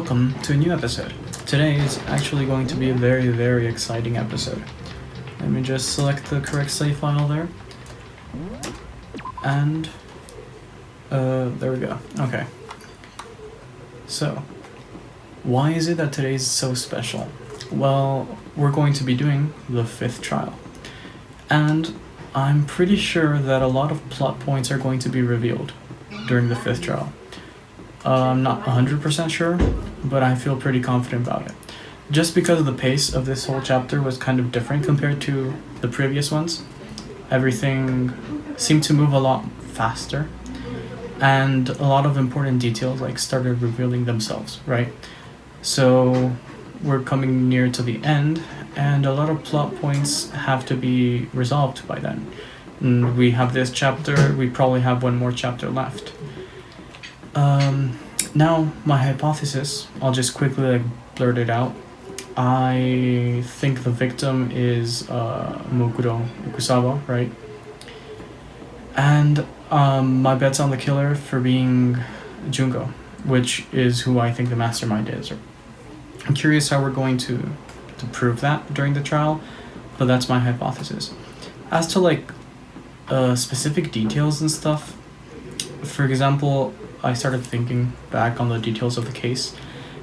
welcome to a new episode. Today is actually going to be a very exciting episode. Let me just select the correct save file there. And there we go. Okay. So, why is it that today is so special? Well, we're going to be doing the 5th trial. And I'm pretty sure that a lot of plot points are going to be revealed during the 5th trial. I'm not 100% sure, but I feel pretty confident about it. Just because the pace of this whole chapter was kind of different compared to the previous ones. Everything seemed to move a lot faster, and a lot of important details started revealing themselves, right? So we're coming near to the end, and a lot of plot points have to be resolved by then. And we have this chapter, we probably have one more chapter left. Now, my hypothesis, I'll just quickly blurt it out. I think the victim is Mukuro Ikusawa, right? And my bet's on the killer for being Junko, which is who I think the mastermind is. I'm curious how we're going to prove that during the trial, but that's my hypothesis. As to specific details and stuff, for example, I started thinking back on the details of the case,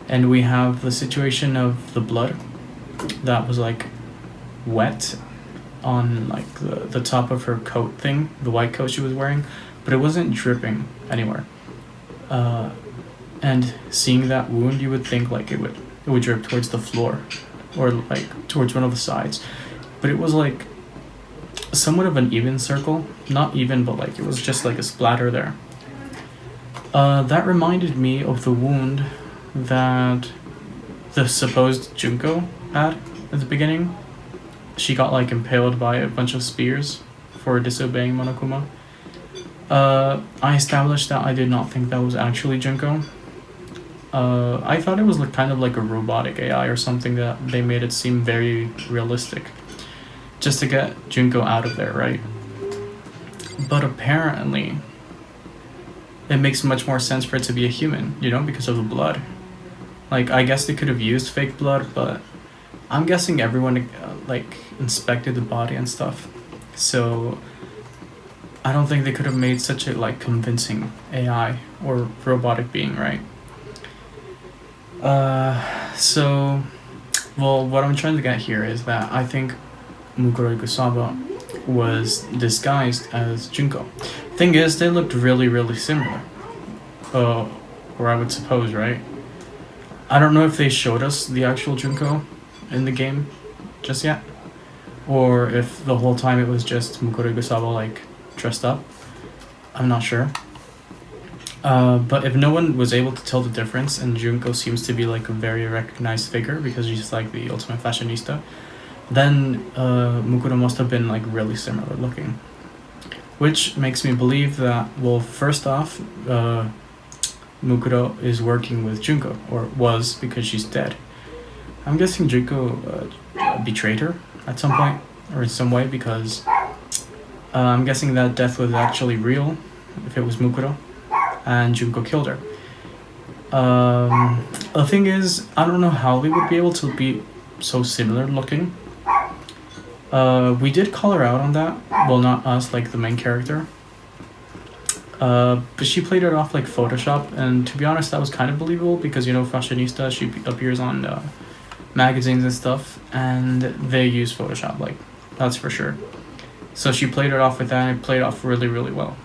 and we have the situation of the blood that was wet on the top of her coat thing, the white coat she was wearing, but it wasn't dripping anywhere. And seeing that wound, you would think it would drip towards the floor or towards one of the sides, but it was somewhat of an even circle, not even, but it was just a splatter there. That reminded me of the wound that the supposed Junko had at the beginning. She got impaled by a bunch of spears for disobeying Monokuma. I established that I did not think that was actually Junko. I thought it was kind of like a robotic AI or something that they made it seem very realistic, just to get Junko out of there, right? But apparently it makes much more sense for it to be a human, because of the blood. I guess they could have used fake blood, but I'm guessing everyone inspected the body and stuff, so I don't think they could have made such a convincing AI or robotic being, right? So what I'm trying to get here is that I think Mukuro Ikusawa was disguised as Junko. Thing is, they looked really similar, or I would suppose, right? I don't know if they showed us the actual Junko in the game just yet, or if the whole time it was just Mukuro Ikusawa dressed up. I'm not sure. But if no one was able to tell the difference, and Junko seems to be a very recognized figure because she's the ultimate fashionista, then Mukuro must have been really similar looking. Which makes me believe that, well, first off, Mukuro is working with Junko, or was, because she's dead. I'm guessing Junko betrayed her at some point, or in some way, because I'm guessing that death was actually real, if it was Mukuro, and Junko killed her. The thing is, I don't know how they would be able to be so similar looking. We did call her out on that. Well, not us, the main character. But she played it off like Photoshop, and to be honest, that was kind of believable because, fashionista, she appears on magazines and stuff, and they use Photoshop, that's for sure. So she played it off with that, and it played off really well.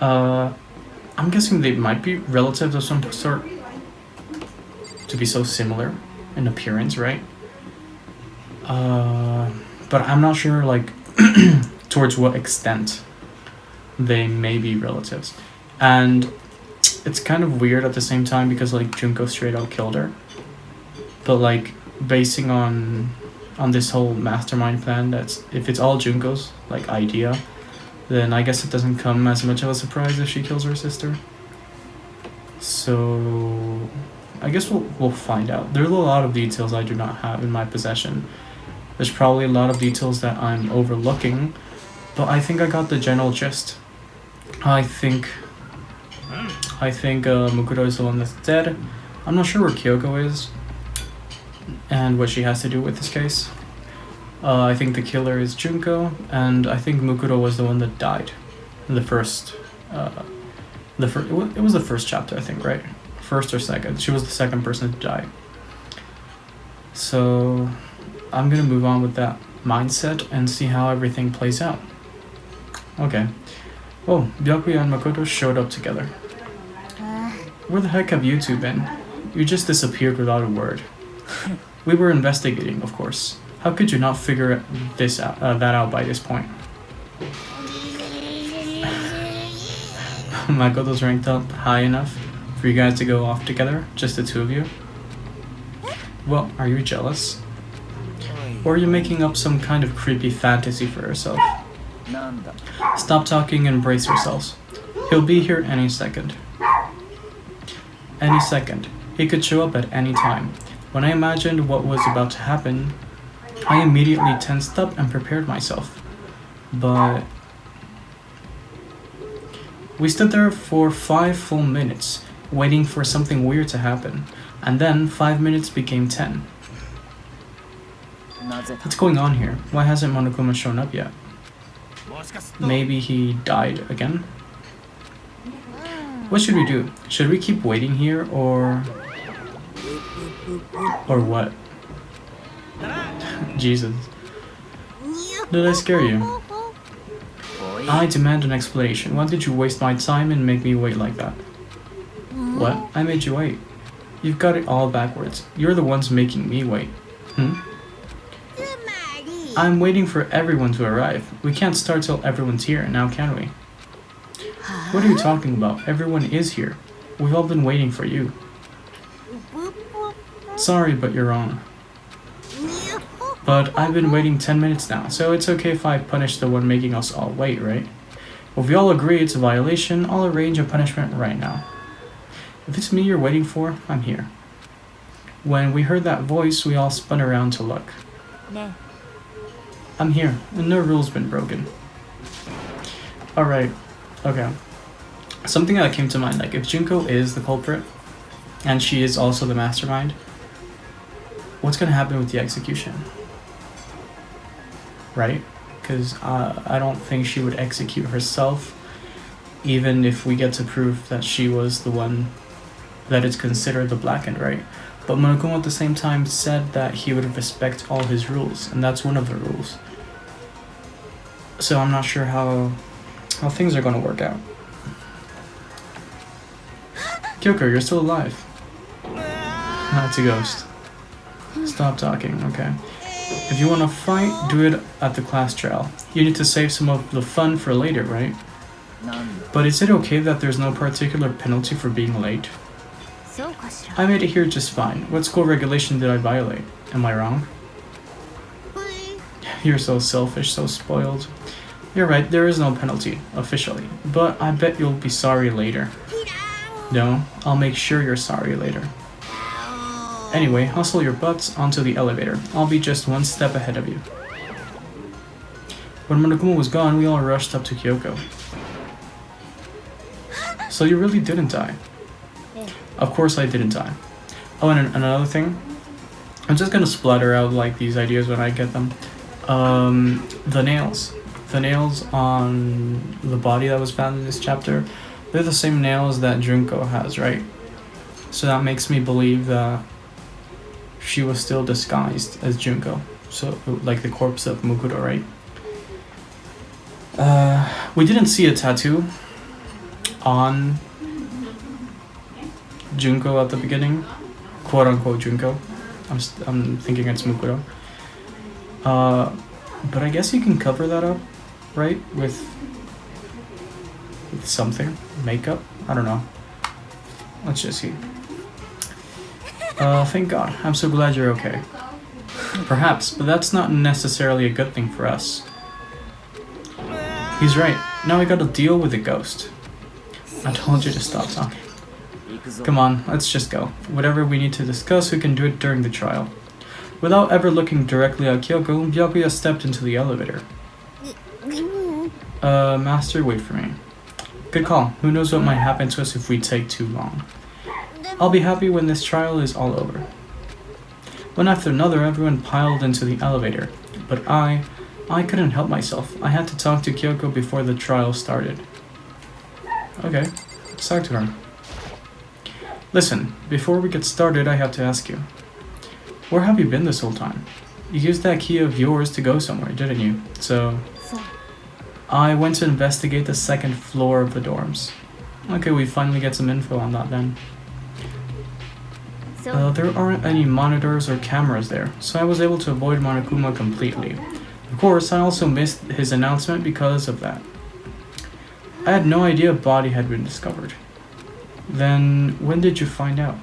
I'm guessing they might be relatives of some sort to be so similar in appearance, right? But I'm not sure towards what extent they may be relatives. And it's kind of weird at the same time because Junko straight out killed her. But basing on this whole mastermind plan, that's if it's all Junko's idea, then I guess it doesn't come as much of a surprise if she kills her sister. So I guess we'll find out. There's a lot of details I do not have in my possession. There's probably a lot of details that I'm overlooking, but I think I got the general gist. I think Mukuro is the one that's dead. I'm not sure where Kyoko is and what she has to do with this case. I think the killer is Junko, and I think Mukuro was the one that died in the first. It was the first chapter, I think, right? First or second. She was the second person to die. So I'm gonna move on with that mindset and see how everything plays out. Okay. Oh, Byakuya and Makoto showed up together. Where the heck have you two been? You just disappeared without a word. We were investigating, of course. How could you not figure that out by this point? Makoto's ranked up high enough for you guys to go off together, just the two of you? Well, are you jealous? Or are you making up some kind of creepy fantasy for yourself? Stop talking and brace yourselves. He'll be here any second. Any second. He could show up at any time. When I imagined what was about to happen, I immediately tensed up and prepared myself. But we stood there for 5 full minutes, waiting for something weird to happen, and then 5 minutes became 10. What's going on here? Why hasn't Monokuma shown up yet? Maybe he died again? What should we do? Should we keep waiting here, or what? Jesus. Did I scare you? I demand an explanation. Why did you waste my time and make me wait like that? What? I made you wait. You've got it all backwards. You're the ones making me wait. I'm waiting for everyone to arrive. We can't start till everyone's here, now can we? What are you talking about? Everyone is here. We've all been waiting for you. Sorry, but you're wrong. But I've been waiting 10 minutes now, so it's okay if I punish the one making us all wait, right? If we all agree it's a violation, I'll arrange a punishment right now. If it's me you're waiting for, I'm here. When we heard that voice, we all spun around to look. I'm here, and no rule's been broken. Alright, okay. Something that came to mind, like if Junko is the culprit, and she is also the mastermind, what's gonna happen with the execution? Right? Because I don't think she would execute herself, even if we get to prove that she was the one that is considered the blackened, right? But Monokuma at the same time said that he would respect all his rules, and that's one of the rules. So I'm not sure how things are going to work out. Kyoko, you're still alive. That's a ghost. Stop talking, okay. If you want to fight, do it at the class trial. You need to save some of the fun for later, right? But is it okay that there's no particular penalty for being late? I made it here just fine. What school regulation did I violate? Am I wrong? You're so selfish, so spoiled. You're right, there is no penalty, officially. But I bet you'll be sorry later. No, I'll make sure you're sorry later. Anyway, hustle your butts onto the elevator. I'll be just one step ahead of you. When Monokuma was gone, we all rushed up to Kyoko. So you really didn't die? Of course I didn't die. Oh, and another thing. I'm just gonna splatter out like these ideas when I get them. The nails. The nails on the body that was found in this chapter, they're the same nails that Junko has, right? So that makes me believe that she was still disguised as Junko. So, like the corpse of Mukuro, right? We didn't see a tattoo on Junko at the beginning, quote unquote Junko. I'm thinking it's Mukuro. But I guess you can cover that up, right? With something, makeup. I don't know. Let's just see. Thank God. I'm so glad you're okay. Perhaps, but that's not necessarily a good thing for us. He's right. Now we gotta deal with the ghost. I told you to stop talking. Come on, let's just go. Whatever we need to discuss, we can do it during the trial. Without ever looking directly at Kyoko, Byakuya stepped into the elevator. Master, wait for me. Good call. Who knows what might happen to us if we take too long. I'll be happy when this trial is all over. One after another, everyone piled into the elevator, but I couldn't help myself. I had to talk to Kyoko before the trial started. Okay, let's talk to her. Listen, before we get started, I have to ask you. Where have you been this whole time? You used that key of yours to go somewhere, didn't you? So, I went to investigate the second floor of the dorms. Okay, we finally get some info on that then. There aren't any monitors or cameras there, so I was able to avoid Monokuma completely. Of course, I also missed his announcement because of that. I had no idea a body had been discovered. Then, when did you find out?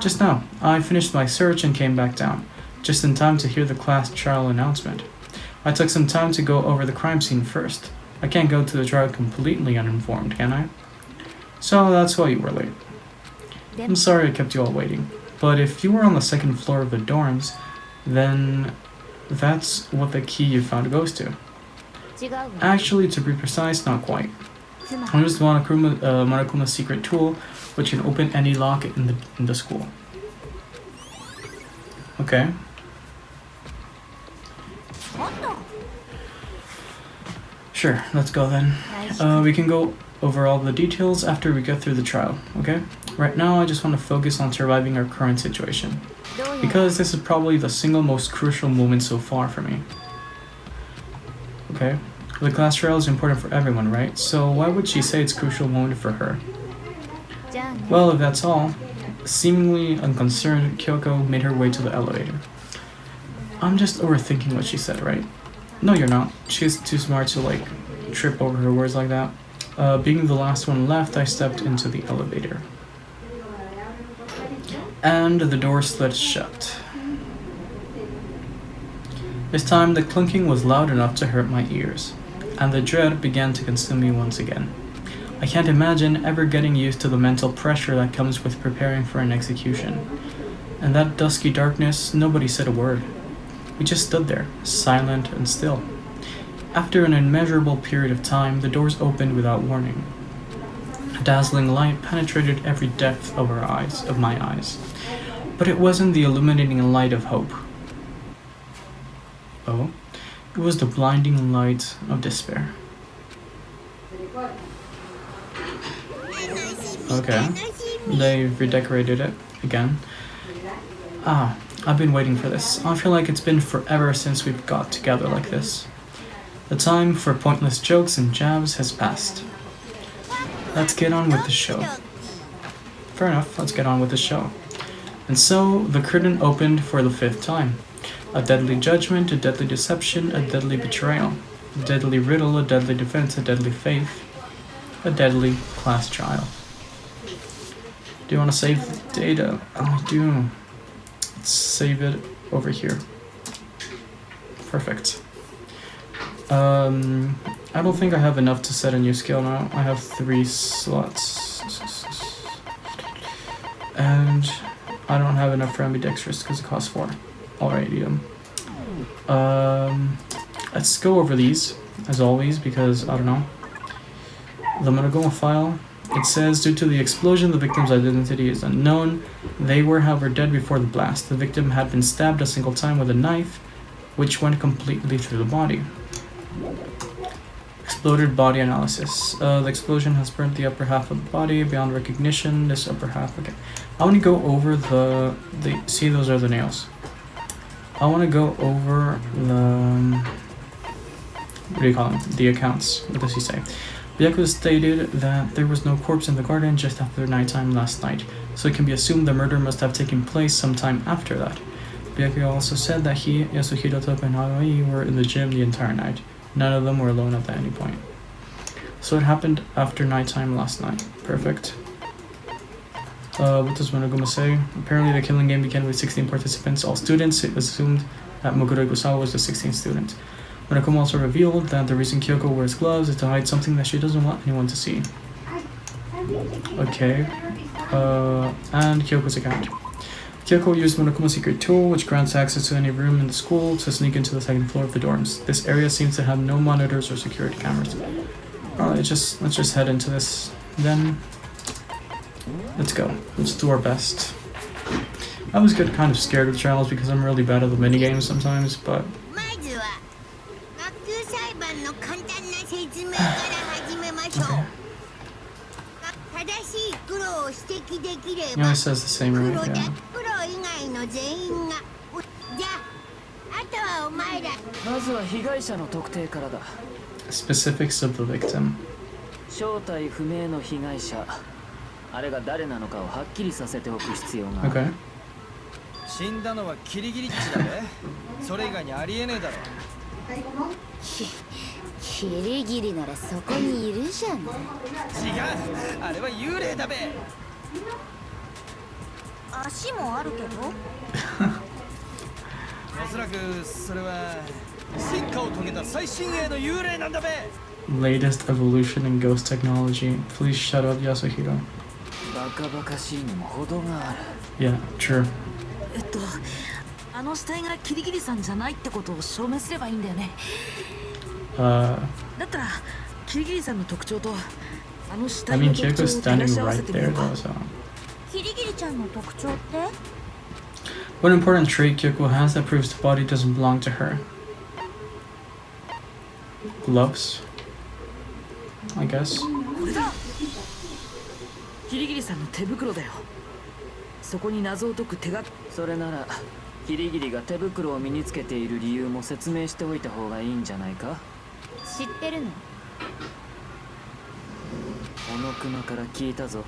Just now. I finished my search and came back down, just in time to hear the class trial announcement. I took some time to go over the crime scene first. I can't go to the trial completely uninformed, can I? So that's why you were late. I'm sorry I kept you all waiting, but if you were on the second floor of the dorms, then that's what the key you found goes to. Actually, to be precise, not quite. Here's Monokuma's secret tool, which can open any lock in the school. Okay. Sure, let's go then. We can go over all the details after we get through the trial, okay? Right now, I just want to focus on surviving our current situation, because this is probably the single most crucial moment so far for me. Okay, the class trial is important for everyone, right? So why would she say it's a crucial moment for her? Well, if that's all, seemingly unconcerned, Kyoko made her way to the elevator. I'm just overthinking what she said, right? No, you're not. She's too smart to, trip over her words like that. Being the last one left, I stepped into the elevator. And the door slid shut. This time, the clunking was loud enough to hurt my ears, and the dread began to consume me once again. I can't imagine ever getting used to the mental pressure that comes with preparing for an execution. In that dusky darkness, nobody said a word. We just stood there, silent and still. After an immeasurable period of time, the doors opened without warning. A dazzling light penetrated every depth of my eyes. But it wasn't the illuminating light of hope. Oh, it was the blinding light of despair. Okay, they've redecorated it again. I've been waiting for this. I feel like it's been forever since we've got together like this. The time for pointless jokes and jabs has passed. Let's get on with the show. Fair enough, let's get on with the show. And so, the curtain opened for the 5th time. A deadly judgment, a deadly deception, a deadly betrayal. A deadly riddle, a deadly defense, a deadly faith. A deadly class trial. Do you want to save the data? I do. Let's save it over here. Perfect. I don't think I have enough to set a new skill now. I have 3 slots. And I don't have enough for ambidextrous because it costs 4. Alrighty. Let's go over these, as always, because, I don't know. The Monogama file. It says, due to the explosion, the victim's identity is unknown. They were, however, dead before the blast. The victim had been stabbed a single time with a knife, which went completely through the body. Exploded body analysis. The explosion has burnt the upper half of the body beyond recognition. This upper half, okay. I want to go over the see, those are the nails. I want to go over the, what do you call them? The accounts. What does he say? Byako stated that there was no corpse in the garden just after nighttime last night, so it can be assumed the murder must have taken place sometime after that. Byako also said that he, Yasuhiro, Topa, and Haoi were in the gym the entire night. None of them were alone at any point. So it happened after nighttime last night. Perfect. What does Monoguma say? Apparently the killing game began with 16 participants, all students. It assumed that Moguro Igusawa was the 16th student. Monokuma also revealed that the reason Kyoko wears gloves is to hide something that she doesn't want anyone to see. Okay. And Kyoko's account. Kyoko used Monokuma's secret tool, which grants access to any room in the school, to sneak into the 2nd floor of the dorms. This area seems to have no monitors or security cameras. Alright, let's just head into this then. Let's go. Let's do our best. I always get kind of scared of trials because I'm really bad at the minigames sometimes, but... He always says the same, right? Yeah. Specifics of the victim. Okay. 死んだのはキリギリッチだべ。それ以外にありえねえだろ。キリギリならそこにいるじゃん。違う、あれは幽霊だべ。足もあるけど。おそらくそれは進化を遂げた最新鋭の幽霊なんだべ。Latest evolution in ghost technology. Please shut up, Yasuhiro. バカバカしいにも程がある。Yeah, true. あの死体がキリギリさんじゃないってことを証明すればいいんだよね。だったらキリギリさんの特徴とあの死体の特徴を照らし合わせてみようか。キリギリちゃんの特徴って？ One important trait Kyoko has that proves the body doesn't belong to her. Gloves, I guess. これだ。キリギリさんの手袋だよ。そこに謎を解く手が。それならキリギリが手袋を身につけている理由も説明しておいた方がいいんじゃないか。知ってるの？この熊から聞いたぞ。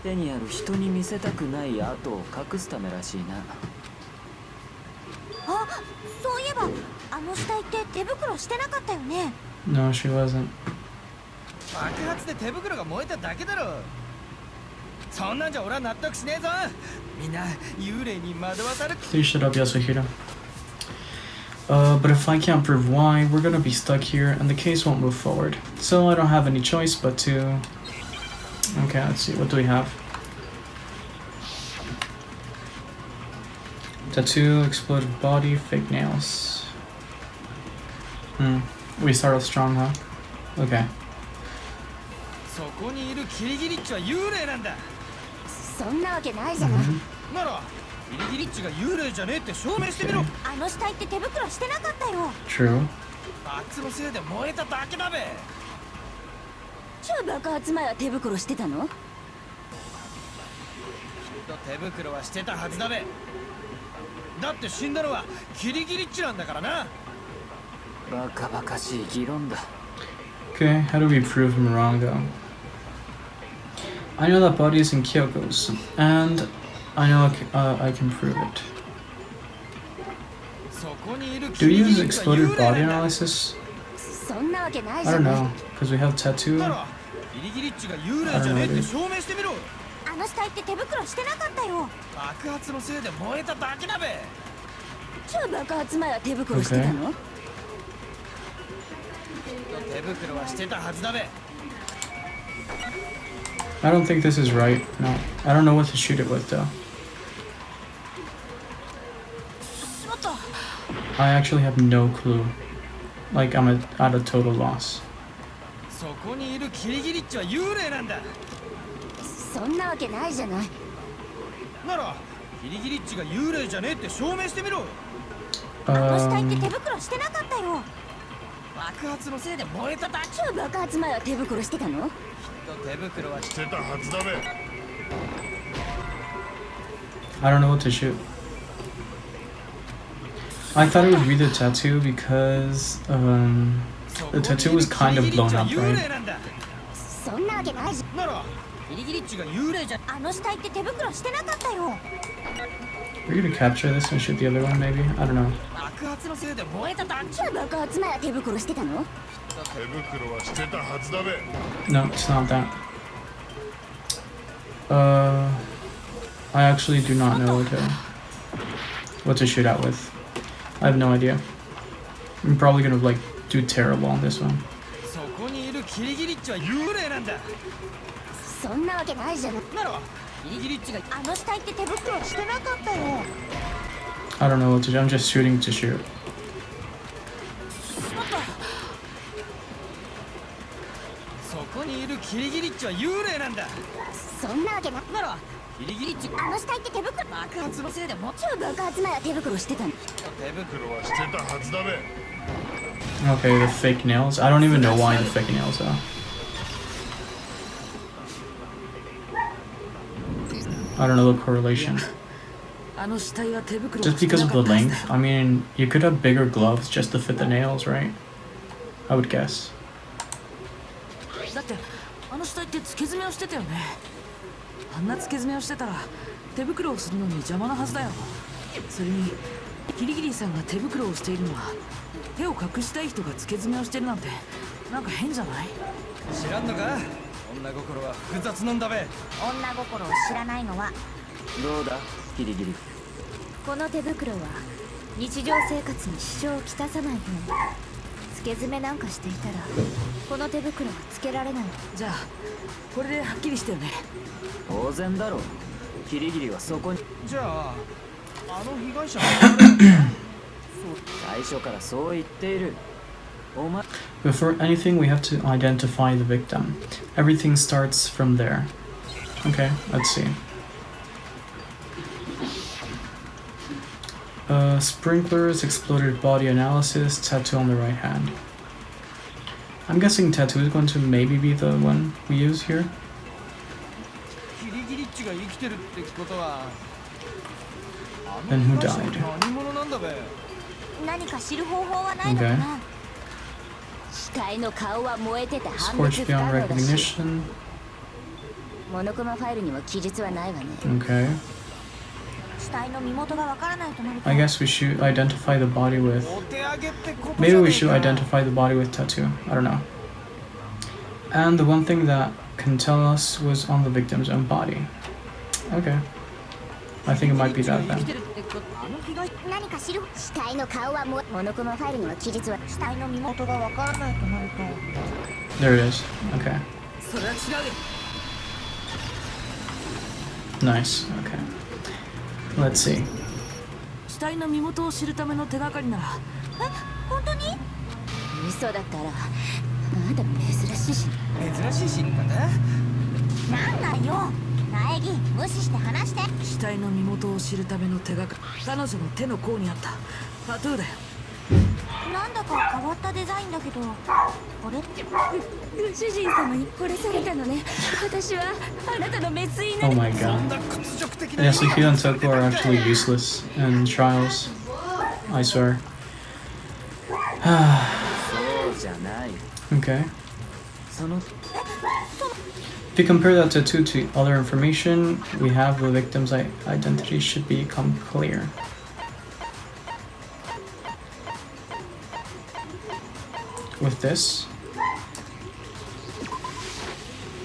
手にある人に見せたくない跡を隠すためらしいな。あ、そういえばあの死体って手袋してなかったよね。 No, she wasn't. 爆発で手袋が燃えただけだろ。そんなんじゃ俺は納得しねえぞ。みんな幽霊に惑わされ。 Please shut up, Yasuhiro. But if I can't prove why, we're gonna be stuck here and the case won't move forward. So I don't have any choice but to... Okay, let's see, what do we have? Tattoo, exploded body, fake nails. We started strong, huh? Okay. そこにいるキリギリッチは幽霊なんだ。そんなわけないじゃない。ならキリギリッチが幽霊じゃねえって証明してみろ。あの死体って手袋してなかったよ。 True. 爆発のせいで燃えただけだべ。超爆発前は手袋してたの？きっと手袋はしてたはずだべ。だって死んだのはキリギリッチなんだからな。バカバカしい議論だ。 Okay, how do we prove him wrong though? I know that body is in Kyoko's, and I know I can prove it. Do we use exploded body analysis? I don't know, because we have tattoo. I don't know. あの死体って手袋してなかったよ。爆発のせいで燃えただけだべ。超爆発前は手袋してたの？ 手袋はしてたはずだべ。 I don't think this is right. No, I don't know what to shoot it with though. I actually have no clue. Like I'm at a total loss. そこにいるキリギリッチは幽霊なんだ。そんなわけないじゃない。ならキリギリッチが幽霊じゃねえって証明してみろ。あの死体って手袋してなかったよ。爆発のせいで燃えただけ。超爆発前は手袋してたの？ 手袋はしてたはずだべ。 I don't know what to shoot. I thought it would be the tattoo because the tattoo was kind of blown up, right? そんなわけないじゃん。ならキリギリッチが幽霊じゃ。あの死体って手袋してなかったよ。 We're gonna capture this and shoot the other one, maybe? I don't know. 爆発のせいで燃えただけ。超爆発前は手袋してたの？ 手袋はしてたはずだべ。 No, it's not that. I actually do not know what to shoot at with. I have no idea. I'm probably gonna like do terrible on this one. そこにいるキリギリッチは幽霊なんだ。そんなわけないじゃん。ならキリギリッチがあの死体って手袋してなかったよ。 I don't know what to do. I'm just shooting to shoot. そこにいるキリギリッチは幽霊なんだ。そんなわけなならキリギリッチあの死体って手袋爆発のせいでも超爆発前は手袋してたの。手袋はしてたはずだべ。 Okay, the fake nails. I don't even know why the fake nails though. I don't know the correlation. あの死体は手袋を Just して because な of か the ったはずだ length. よ I mean, you could have bigger gloves just to fit the nails, right? I would guess. だってあの死体って付け爪をしてたよね。あんな付け爪をしてたら手袋をするのに邪魔なはずだよ。それにキリギリさんが手袋をしているのは手を隠したい人が付け爪をしてるなんてなんか変じゃない？知らんのか。女心は複雑なんだべ。女心を知らないのはどうだギリギリ。この手袋は日常生活に支障をきたさないように。付け爪なんかしていたらこの手袋はつけられない。じゃあこれではっきりしたよね。当然だろう。ギリギリはそこに。じゃああの被害者最初からそう言っている。お前 Before anything, we have to identify the victim. Everything starts from there. Okay, let's see. Sprinklers, exploded body analysis, tattoo on the right hand. I'm guessing tattoo is going to maybe be the one we use here. キリギリッチが生きてるってことは Then who died? 何者なんだべ。何か知る方法はないのかな。死体の顔は燃えてて判別 Scorched 不可 beyond 能だし recognition. モノクマファイルには記述はないわね。 Okay. 死体の身元がわからないとなると I guess we should identify the body with. お手上げってことじゃ Maybe ね we え should か。 identify the body with tattoo. I don't know. And the one thing that can tell us was on the victim's own body. Okay. I think it might be that 生き then. てるってことあの被害何か知る。死体の顔はモノクマファイルには記述は死体の身元がわからないとなると There it is. Okay. それは違うよ。 Nice. Okay. Let's see. 死体の身元を知るための手がかりなら本当に嘘だったらまだ珍しいし珍しい死に方。なんなんよ苗木無視して話して死体の身元を知るための手がかり。彼女の手の甲にあったタトゥーだよ。なんだか変わったデザインだけどこれってご主人様に殺されたのね私はあなたの滅因な Oh の my そん god. な屈辱的な Yeah, Sukiya and Toku are actually useless in trials. I swear. そうじゃない。 Okay. その If you compare that tattoo to other information, we have the victim's identity should become clear. With this?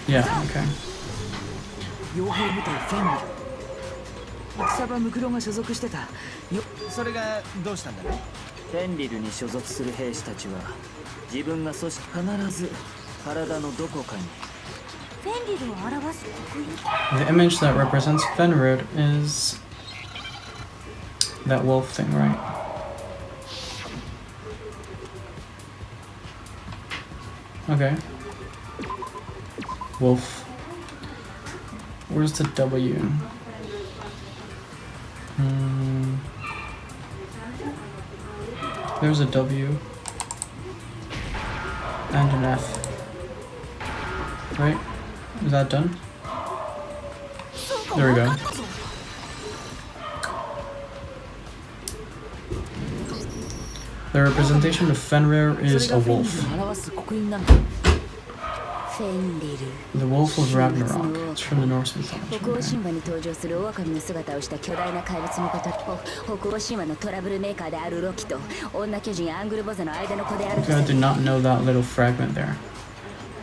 Yeah, okay. 傭兵部隊フェンリル。草場ムクロが所属してたよ。それがどうしたんだね。フェンリルに所属する兵士たちは自分が組織必ず体のどこかにフェンリルを表す刻印 The image that represents Fenrir is that wolf thing, right? Okay. Wolf. Where's the W? There's a W. And an F. Right? Is that done? There we go. The representation of Fenrir それ is が a フェンリ wolf. ルの表す刻印なんだ。フェンリル The wolf of Ragnarok. It's from the Norse mythology. 北欧 Okay. 神話に登場する狼の姿をした巨大な怪物のこと北欧神話のトラブルメーカーであるロキと女巨人アングルボザの間の子である Okay, I did not know that little fragment there.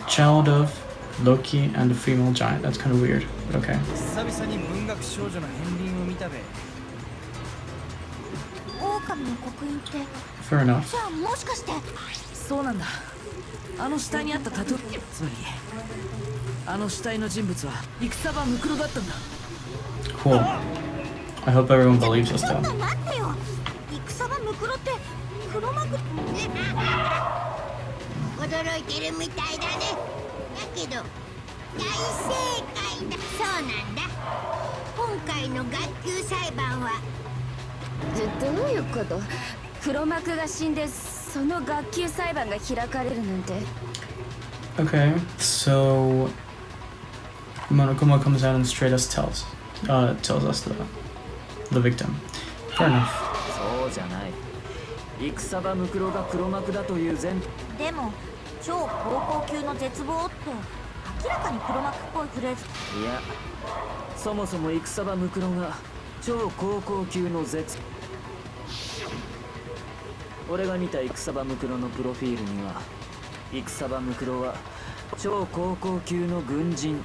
Child of Loki and a female giant. That's kind of weird, but okay. 久々に文学少女の片鱗を見たべ。狼の刻印って Fair enough. じゃあもしかしてそうなんだ。あの死体にあったタトゥー、つまりあの死体の人物は戦場ムクロだったんだ。 Cool. I hope everyone believes us though. 待ってよ戦場ムクロって黒幕驚いてるみたいだねだけど正解だ。そうなんだ。今回の学級裁判はどういうこと？黒幕が死んでその学級裁判が開かれるなんて。 Okay, so Monokuma comes out and straight us tells us the victim. Fair enough. そうじゃない。戦場ムクロが黒幕だという前。でも超高校級の絶望って明らかに黒幕っぽいフレーズ。いや、そもそも戦場ムクロが超高校級の絶。俺が見た戦場ムクロのプロフィールには、戦場ムクロは超高校級の軍人。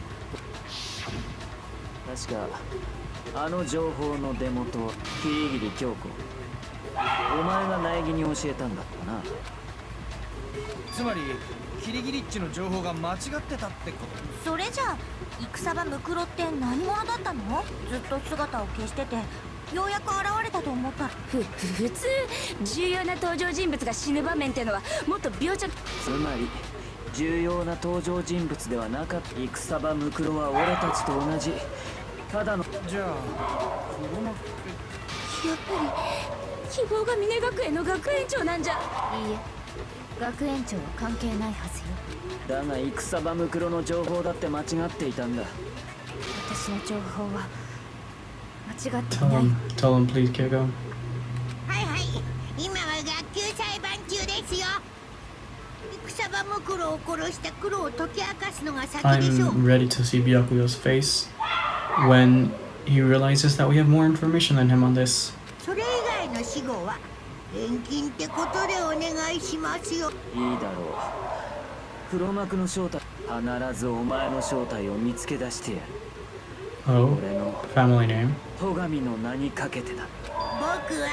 確かあの情報の出元、桐桐京子、お前が苗木に教えたんだったな。つまりキリギリッチの情報が間違ってたってこと？それじゃあ戦場ムクロって何者だったの？ずっと姿を消しててようやく現れたと思ったら。普通重要な登場人物が死ぬ場面ってのはもっと描写。つまり重要な登場人物ではなかった。戦場ムクロは俺たちと同じただの。じゃあ黒幕って。やっぱり希望が峰学園の学園長なんじゃ。いいえ、学園長は関係ないはずよ。だが戦場ムクロの情報だって間違っていたんだ。私の情報は間違ってい Tell ない。 tell him, please, Kyoko. はいはい、今は学級裁判中ですよ。戦場ムクロを殺した黒を解き明かすのが先でしょう。 I'm ready to see Byakuyo's face when he realizes that we have more information than him on this. それ以外の死後は返金ってことでお願いしますよ。いいだろう。黒幕の正体、必ずお前の正体を見つけ出してやる。 Oh, 俺の family name. 戸上の名にかけてだ。僕は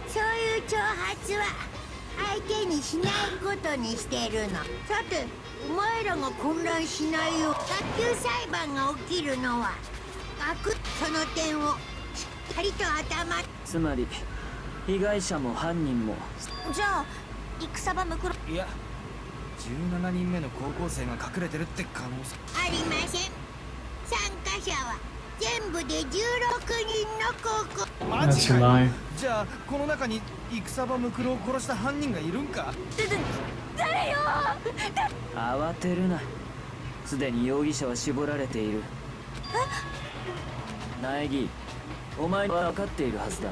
そういう挑発は相手にしないことにしてるの。さてお前らが混乱しないよう学級裁判が起きるのはその点をしっかりと頭。つまり被害者も犯人も。じゃあ戦場ムクロいや、17人目の高校生が隠れてるって可能性。ありません。参加者は全部で16人の高校。マ That's ジ a か。 lie. じゃあこの中に戦場ムクロを殺した犯人がいるんか？誰よ。慌てるな。すでに容疑者は絞られている。苗木、お前は分かっているはずだ。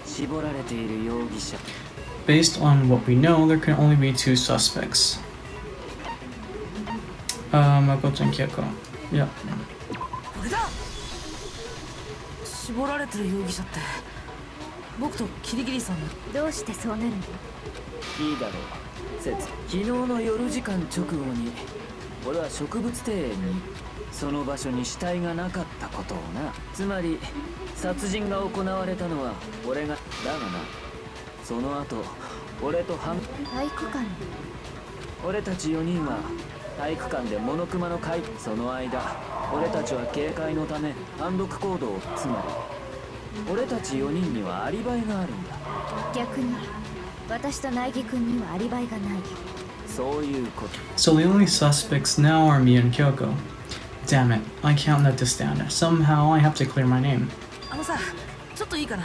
絞られている容疑者。 Based on what we know, there can only be two suspects. Makoto and Kyoko. Yeah. これだ。絞られてる容疑者って僕とキリギリさんの。どうしてそうなるの？いいだろう。説、昨日の夜時間直後に俺は植物庭園にその場所に死体がなかったことをな。つまり殺人が行われたのは俺が。だがな、その後俺と体育館。俺たち4人は体育館でモノクマの会。その間俺たちは警戒のため単独行動を。つまり俺たち4人にはアリバイがあるんだ。逆に私と苗木君にはアリバイがない。そういうこと。 So the only suspects now are me and Kyoko. Damn it, I can't let this stand. Somehow I have to clear my name. あのさ、ちょっといいかな。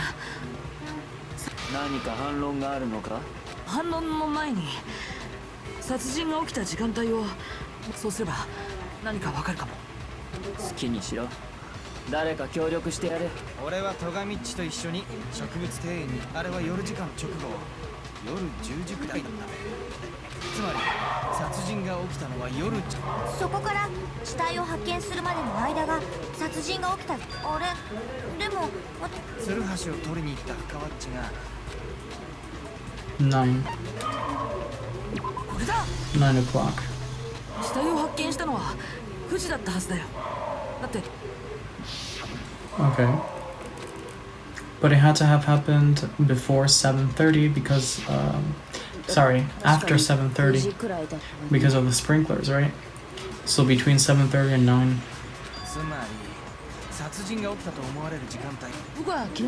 何か反論があるのか？反論の前に殺人が起きた時間帯を。そうすれば何かわかるかも。好きにしろ。誰か協力してやれ。俺は戸上っちと一緒に植物庭園に。あれは夜時間直後、夜10時くらいだった。つまり殺人が起きたのは夜。そこから死体を発見するまでの間が殺人が起きた。あれでもツルハシを取りに行った深ワッチが。 9. これだ。 9 o'clock. 死体を発見したのは9時だったはずだよ。だって。 Okay. But it had to have happened before 7:30 because, sorry, after 7:30 because of the sprinklers, right? So between 7:30 and 9. つまり殺人が起きたと思われる時間帯。僕は昨日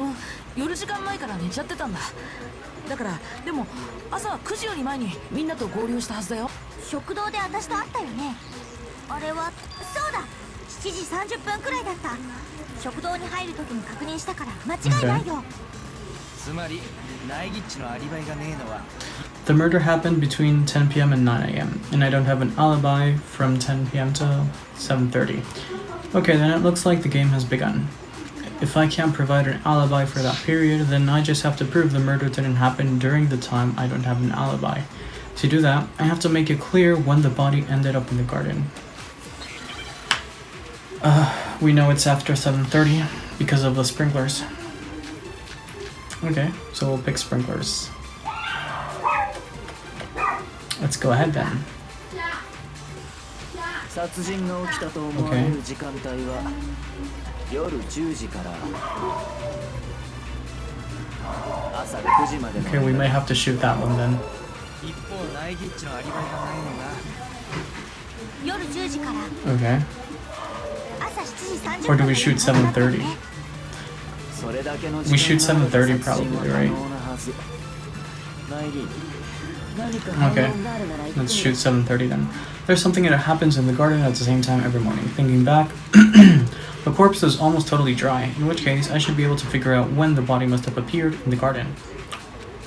夜時間前から寝ちゃってたんだ。だからでも朝9時より前にみんなと合流したはずだよ。食堂で私と会ったよね。あれはそうだ、7時30分くらいだった。食堂に入る時に確認したから間違いないよ。つまりナイギッチのアリバイがねえのは The murder happened between 10 p.m. and 9 a.m. and I don't have an alibi from 10 p.m. to 7:30. Okay, then it looks like the game has begun. If I can't provide an alibi for that period, then I just have to prove the murder didn't happen during the time I don't have an alibi. To do that, I have to make it clear when the body ended up in the garden. We know it's after 7:30 because of the sprinklers. Okay, so we'll pick sprinklers. Let's go ahead then. 殺人が起きたと思われる時間帯は夜10時から朝9時までの Okay, we may have to shoot that one then. 一方ナイギッチのアリバイがないのが夜10時から Okay. 朝7時30 Or 分 do we shoot 7:30? それだけの We shoot 7:30 probably, right? ナイギ Okay, let's shoot 7:30 then. There's something that happens in the garden at the same time every morning. Thinking back, the corpse is almost totally dry, in which case I should be able to figure out when the body must have appeared in the garden.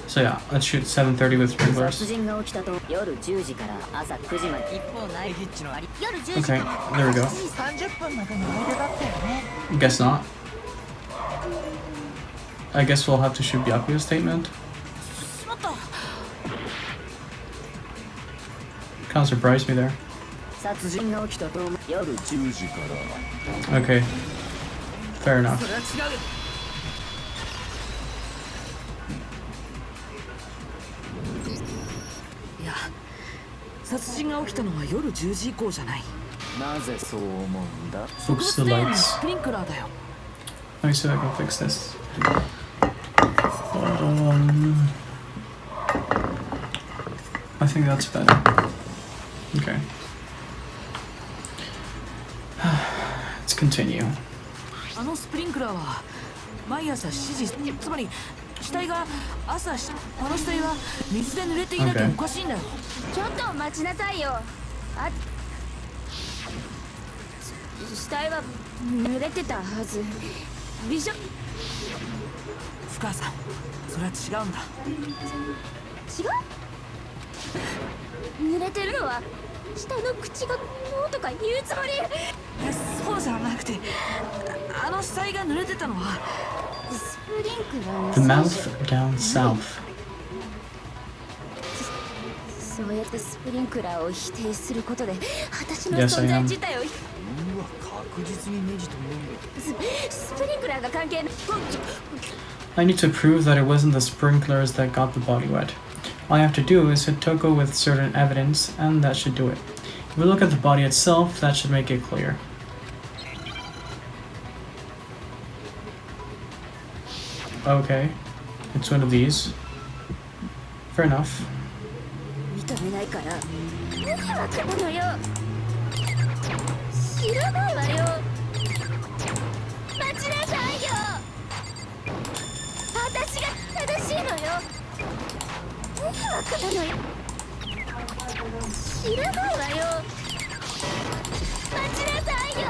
So yeah, let's shoot 7:30 with sprinklers. 殺人が起きたと夜10時から朝9時まで。一方ナイギッチのアリ夜10時 Okay, から there we go. 7時30分までの間だったよね。 Guess not. I guess we'll have to shoot Byakuya's statement. しまった。 Kind of surprised me there. 殺人が起きたと夜10時か Okay, fair enough. それは違う。いや、殺人が起きたのは夜10時以降じゃない。なぜそう思うんだ Focus the 庭園の lights. スプリンクラーだよ。 Let me see if I can fix this. I think that's better. Okay. Let's continue. あのスプリンクラーは毎朝7時、つまり死体が朝7、あの死体は水で濡れていなきゃおかしいんだよ。ちょっと待ちなさいよ。あ、死体は濡れてたはず。びしょ。深さん、それは違うんだ。違う？濡れてるのは下の口がこうとか言うつもり？そうじゃなくて、あの死体が濡れてたのはスプリンクラーの The せい mouth down south. そうやってスプリンクラーを否定することで私の Yes, I 存在 am. 自体をうわ確実にネジ飛んでるスプリンクラーが関係ない。 I need to prove that it wasn't the sprinklers that got the body wet. All I have to do is hit Toko with certain evidence, and that should do it. If we look at the body itself, that should make it clear. Okay, it's one of these. Fair enough. 認めないから分かったのよ。知らないわよ。待ちなさいよ。私が正しいのよ。分かったのよ。知らないわよ。待ちなさいよ。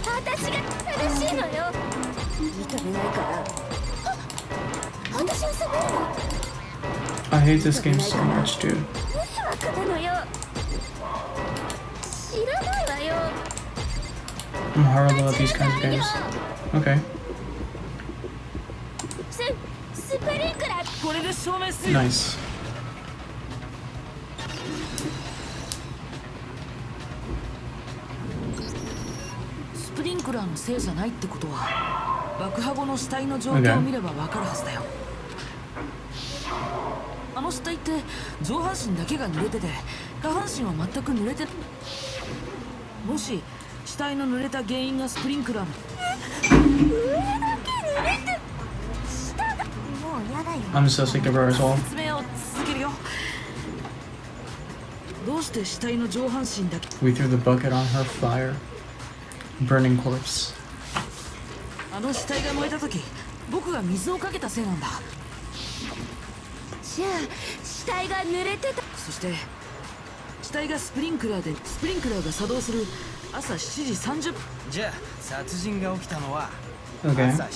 私が正しいのよ。認めないから。私を責めるの。 I hate this game so much, dude. 分かったのよ。知らないわよ。 I'm horrible at these kinds of games. Okay, スプリンクラー。これで証明する。 nice. スプリンクラーのせいじゃないってことは爆破後の死体の状況を見ればわかるはずだよ。あの死体って上半身だけが濡れてて下半身は全く濡れてない。もし死体の濡れた原因がスプリンクラーの上だけ濡れて下がもうやだよ。 I'm so sick of her as well. 説明を続けるよ。どうして死体の上半身だけ We threw the bucket on her fire. Burning corpse. あの死体が燃えた時僕が水をかけたせいなんだ。じゃあ死体が濡れてた。そして死体がスプリンクラーが作動する朝7時30分。じゃあ殺人が起きたのは Okay. 朝7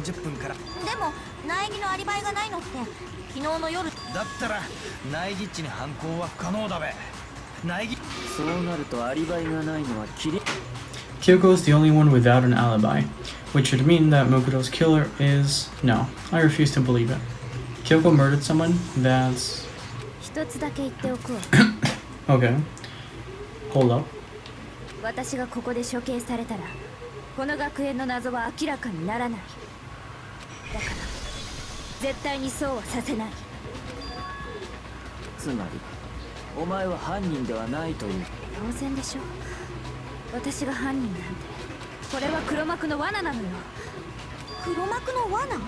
時30分から。でも苗木のアリバイがないのって昨日の夜。だったら苗木っちに犯行は不可能だべ。苗木。そうなるとアリバイがないのはKyoko is the only one without an alibi, which would mean that Mukuro's killer is... No, I refuse to believe it. Kyoko murdered someone? That's... 一つだけ言っておくわ。 Okay. Hold up. 私がここで処刑されたらこの学園の謎は明らかにならない。だから絶対にそうはさせない。つまりお前は犯人ではないという。当然でしょ。私が犯人なんて。これは黒幕の罠なのよ。黒幕の罠？こ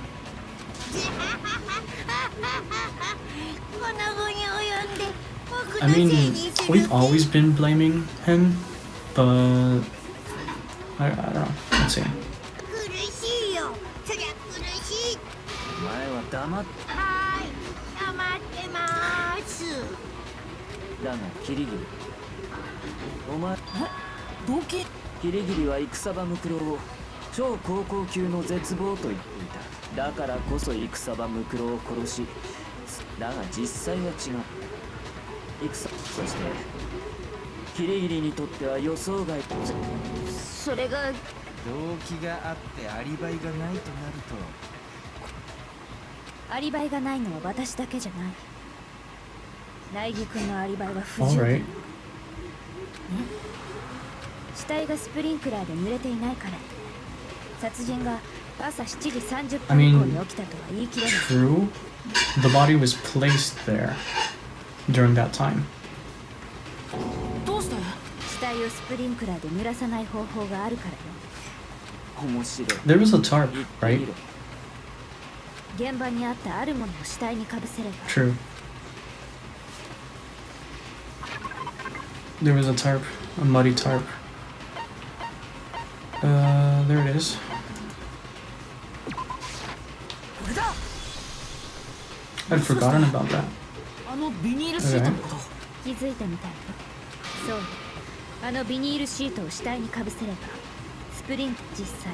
の後に及んで僕 I のせい mean, にする we've always been blaming him, but... I don't know. Let's see. 苦しいよ。そりゃ苦しい。お前は黙っはーい、黙ってまーす。だがキリギリ、お前動機？キリギリは戦場ムクロを超高校級の絶望と言っていた。だからこそ戦場ムクロを殺し、だが実際は違った。そしてキリギリにとっては予想外。それが動機があってアリバイがないとなるアリバイがないのは私だけじゃない。苗木君のアリバイは不十分。 Alright. 死体がスプリンクラーで濡れていないから殺人が朝7時30 I 分以降 mean, に起きたとは言い切れない。 true. The body was placed there during that time. どうして？死体をスプリンクラーで濡らさない方法があるからよ。面白い。 There was a tarp, 言って right? みろ。現場にあったあるものを死体にかぶせれば。 True. There was a tarp, a muddy tarp. There it is. これだ。 I'd forgotten about that. あのビニールシートのこと。気づいたみたいよ。そう。あのビニールシートを死体にかぶせればスプリンク実際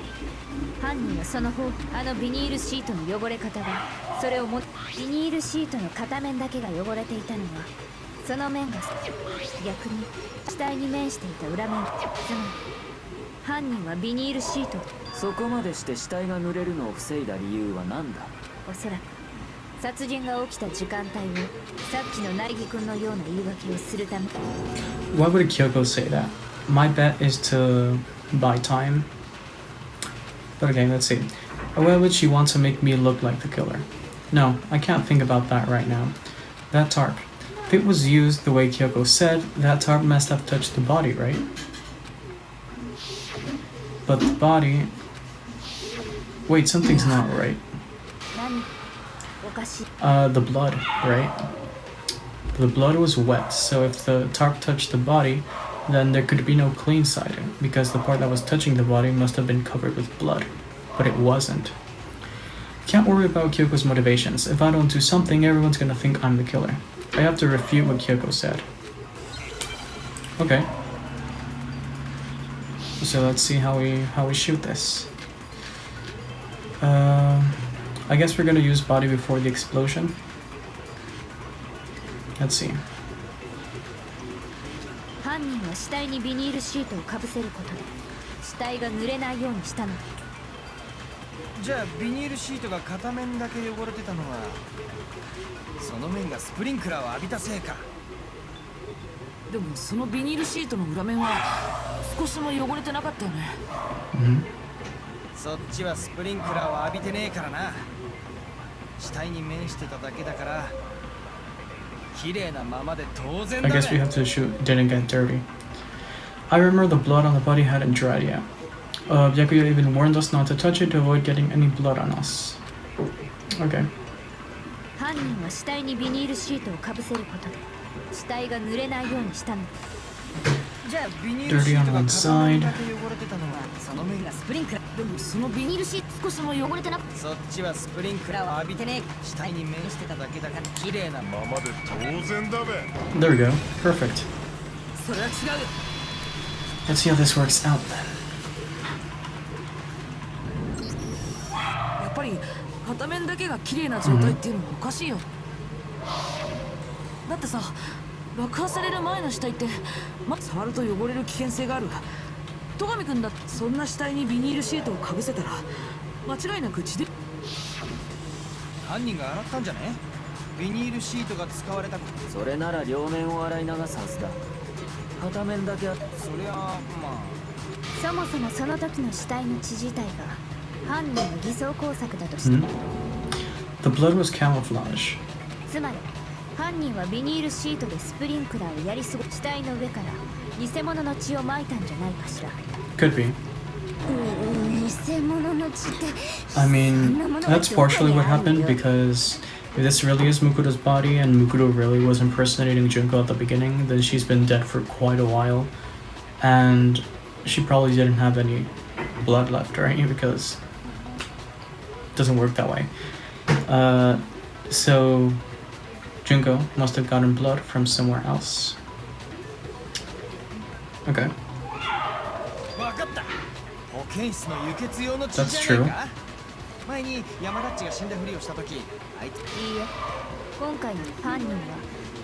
犯人はその方あのビニールシートの汚れ方はそれをもビニールシートの片面だけが汚れていたのはその面が逆に死体に面していた裏面。つまり犯人はビニールシート。そこまでして死体が濡れるのを防いだ理由は何だ。おそらく殺人が起きた時間帯をさっきの苗木君のような言い訳をするため。 Why would Kyoko say that? My bet is to buy time. But okay, let's see. Why would she want to make me look like the killer? No, I can't think about that right now. That tarp. If it was used the way Kyoko said, that tarp must have touched the body, right? But the body... Wait, something's not right. 何おかしい。 The blood, right? The blood was wet, so if the tarp touched the body, then there could be no clean side, because the part that was touching the body must have been covered with blood. But it wasn't. Can't worry about Kyoko's motivations. If I don't do something, everyone's gonna think I'm the killer. I have to refute what Kyoko said. Okay. So let's see how we shoot this. I guess we're gonna use body before the explosion. Let's see. 犯人は死体にビニールシートをかぶせることで死体が濡れないようにしたのだ。じゃあビニールシートが片面だけ汚れてたのはその面がスプリンクラーを浴びたせいか。でもそのビニールシートの裏面は少しも汚れてなかったよね。そっちはスプリンクラーを浴びてねえからな。死体に面してただけだから綺麗なままで当然だ I ね。 guess we have to shoot didn't get dirty. I remember the blood on the body hadn't dried yet. Byakuya even warned us not to touch it to avoid getting any blood on us. Okay. 犯人は死体にビニールシートをかぶせることで死体が濡れないようにしたのだ。じゃあビニールシートが片面だけ汚れてたのはその面がスプリンクラー。でもそのビニールシート少しも汚れてなくて。そっちはスプリンクラーを浴びてねえ。死体に面してただけだから綺麗なままで当然だべ。 There we go. Perfect. それは違うよ。 Let's see how this works out then. やっぱり片面だけが綺麗な状態っていうのはおかしいよ。だってさ、爆破される前の死体って触ると汚れる危険性がある。戸上君だってそんな死体にビニールシートをかぶせたら間違いなく血で。犯人が洗ったんじゃね？ビニールシートが使われた。それなら両面を洗い流すはずだ。片面だけあ。そりゃまあ。そもそもその時の死体の血自体が犯人の偽装工作だとしても、The blood was camouflage. つまり犯人はビニールシートでスプリンクラーをやり過ごし、死体の上から偽物の血をまいたんじゃないかしら。 Could be. 偽物の血って。 I mean, that's partially what happened because if this really is Mukuro's body and Mukuro really was impersonating Junko at the beginning, then she's been dead for quite a while. And she probably didn't have any blood left, right? Because it doesn't work that way. So Junko must have gotten blood from somewhere else. Okay. わかった。保健室の輸血用の血 That's じゃない true. か。前に山田っちが死んだふりをした時、あいつ。いいえ、今回の犯人は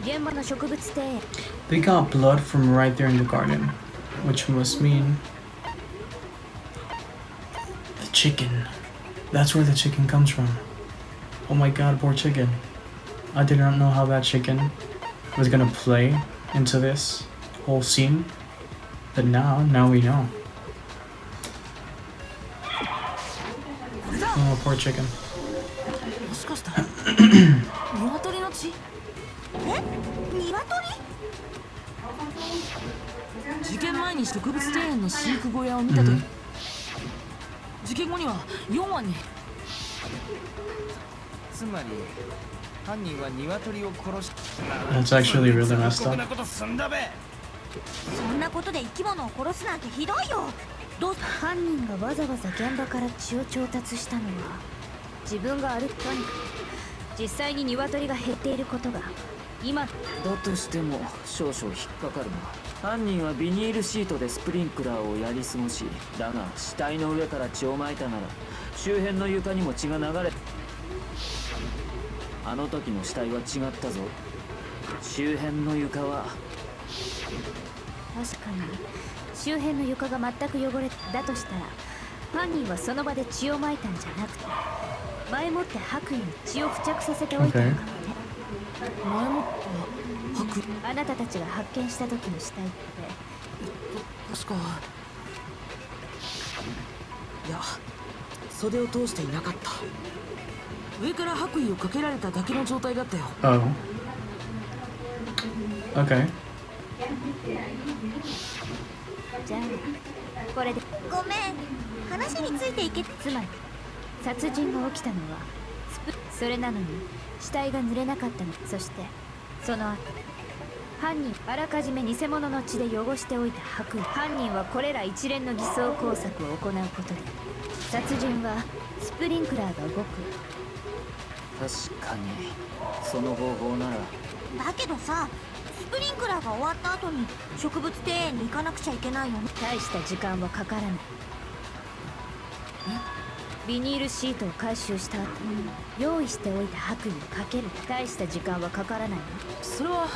現場の植物庭園。 They got blood from right there in the garden, which must mean the chicken. That's where the chicken comes from. Oh my god, poor chicken. I did not know how that chicken was gonna play into this whole scene, but now we know. Oh, poor chicken. もしかしたら鶏の血？鶏？事件前に植物庭園の飼育小屋を見たと、事件後には4話に。つまり犯人は鶏を殺し。 That's actually really messed こん up. なことすんだべ。そんなことで生き物を殺すなんてひどいよ。犯人がわざわざ現場から血を調達したのは自分が歩く。とにかく実際に鶏が減っていることが今。だとしても少々引っかかるな。犯人はビニールシートでスプリンクラーをやり過ごし、だが死体の上から血をまいたなら周辺の床にも血が流れ。あの時の死体は違ったぞ。周辺の床は確かに周辺の床が全く汚れだとしたら、犯人はその場で血をまいたんじゃなくて前もって白衣に血を付着させておいたのかもね。前もって白衣。あなたたちが発見した時の死体って確か。いや、袖を通していなかった。上から白衣をかけられただけの状態だったよ。 Oh. Okay. じゃあこれで。ごめん、話についていけ。つまり殺人が起きたのはそれなのに死体が濡れなかったの。そしてその後犯人あらかじめ偽物の血で汚しておいた白衣。犯人はこれら一連の偽装工作を行うことで殺人はスプリンクラーが動く。確かにその方法なら。だけどさ、スプリンクラーが終わった後に植物庭園に行かなくちゃいけないよね。大した時間はかからない。ビニールシートを回収した後、用意しておいた白衣をかける。大した時間はかからないの。それは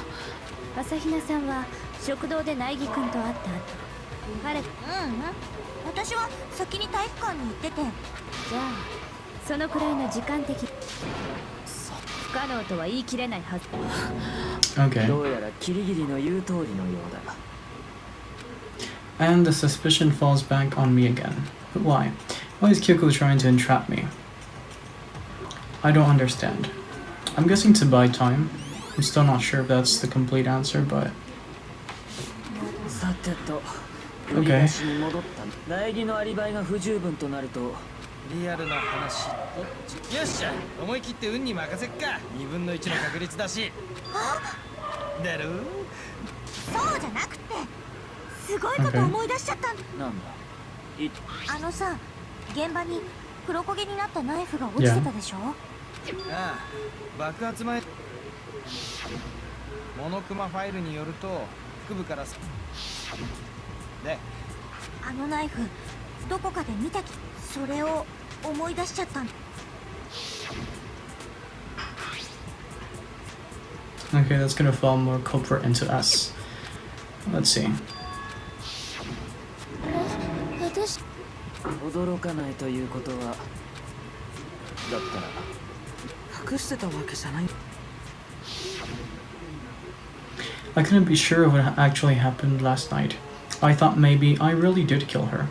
朝比奈さんは食堂で苗木君と会った後、彼。私は先に体育館に行ってて。じゃあそのくらいの時間的不可能とは言い切れないはず。 Okay. どうやらキリギリの言う通りのようだ。 And the suspicion falls back on me again. But why? Why is Kyoko trying to entrap me? I don't understand. I'm guessing to buy time. I'm still not sure if that's the complete answer, but さてと、 Okay. 売り出しに戻った。苗木のアリバイが不十分となると。リアルな話。よっしゃ、思い切って運に任せっか。2分の1の確率だし。出る？そうじゃなくて、すごいこと思い出しちゃった。なんだ。あのさ、現場に黒焦げになったナイフが落ちてたでしょ。ああ、爆発前。モノクマファイルによると腹部からで、あのナイフどこかで見たき、それを思い出しちゃったん。 Okay, that's gonna fall more culprit into us. Let's see. 私驚かないということはだったら隠してたわけじゃない。 I couldn't be sure of what actually happened last night. I thought maybe I really did kill her. よ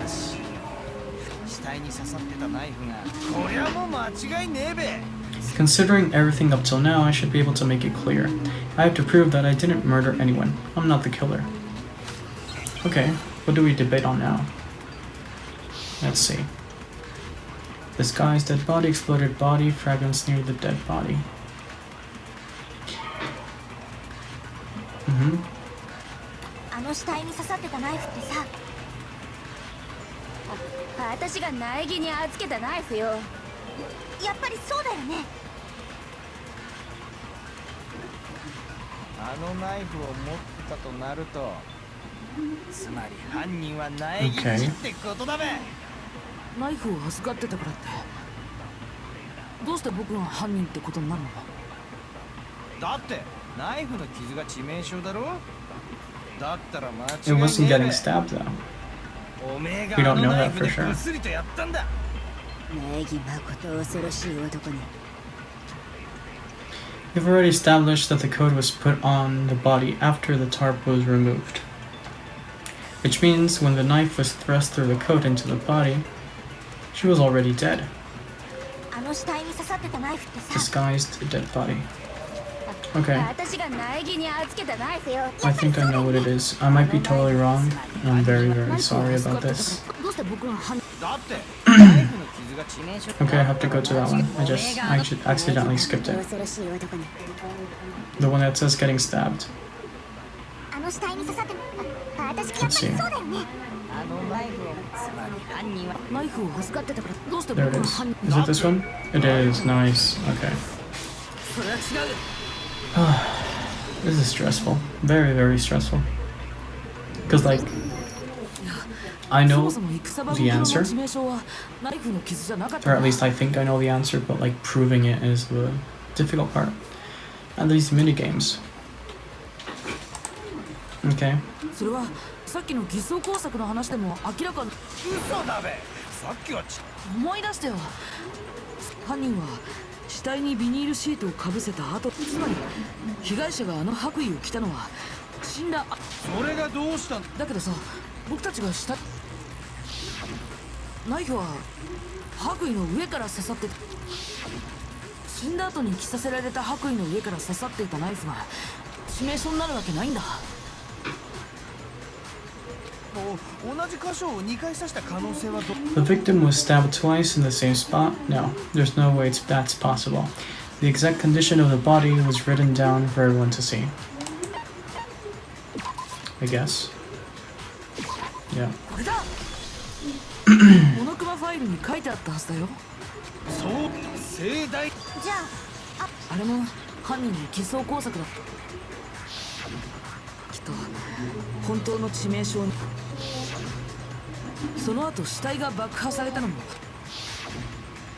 し、死体に刺さってたナイフがこりゃもう間違いねえべ。 Considering everything up till now, I should be able to make it clear. I have to prove that I didn't murder anyone. I'm not the killer. Okay, what do we debate on now? Let's see. Disguised dead body, exploded body, fragments near the dead body. Mm-hmm. あの死体に刺さってたナイフってさ、私が苗木に預けたナイフよ。やっぱりそうだよね。あのナイフを持ってたとなると、つまり犯人は苗木ってことだべ。ナイフを預かってたからってどうして僕が犯人ってことになるの？だってナイフの傷が致命傷だろ。だったら間違いね It wasn't え getting べ。 stabbed though. おめえ We が don't あの know ナ that イフ for で sure. ぐすりとやったんだ。名義誠恐ろしい男ね。 We've already established that the coat was put on the body after the tarp was removed. Which means when the knife was thrust through the coat into the body, she was already dead. あの死体に刺さってたナイフってさ、 Disguised dead body. Okay, 私が苗木に預けたナイフよ。 I think I know what it is. I might be totally wrong, and I'm very, very sorry about this. どうして僕が犯人？だってナイフの傷が致命傷。 Okay, I have to go to that one. I accidentally skipped it. 恐ろしい男ね。 The one that says getting stabbed. あの死体に刺さって私やっぱ Let's り see. そうだよね。あのナイフをつまり犯人はナイフを預かってたからどうして僕 There it が is. 犯人？ Is it this one? It is. Nice. Okay. それは違う。 This is stressful. Very, very stressful. Because, like, I そ know, もそも戦場 the の answer. 致命傷はナイフの傷じゃなかった or ん at だ。 least I think I know the answer, but, like, proving it is the difficult part. And these mini games. Okay. それはさっきの偽装工作の話でも明らかに嘘だべ。さっきは思い出したよ。犯人は死体にビニールシートをかぶせた後、つまり被害者があの白衣を着たのは死んだそれがどうしたんだけどさ、僕たちがしたナイフは白衣の上から刺さって死んだ後に着させられた白衣の上から刺さっていたナイフが致命傷になるわけないんだ。同じ箇所を2回刺した可能性はど The victim was stabbed twice in the same spot? No, there's no way that's possible. The exact condition of the body was written down for everyone to see. I guess. Yeah. これだモノクマファイルに書いてあったはずだよ。そう盛大。じゃああれも犯人の偽装工作だ。きっと本当の致命傷に。その後死体が爆破されたのも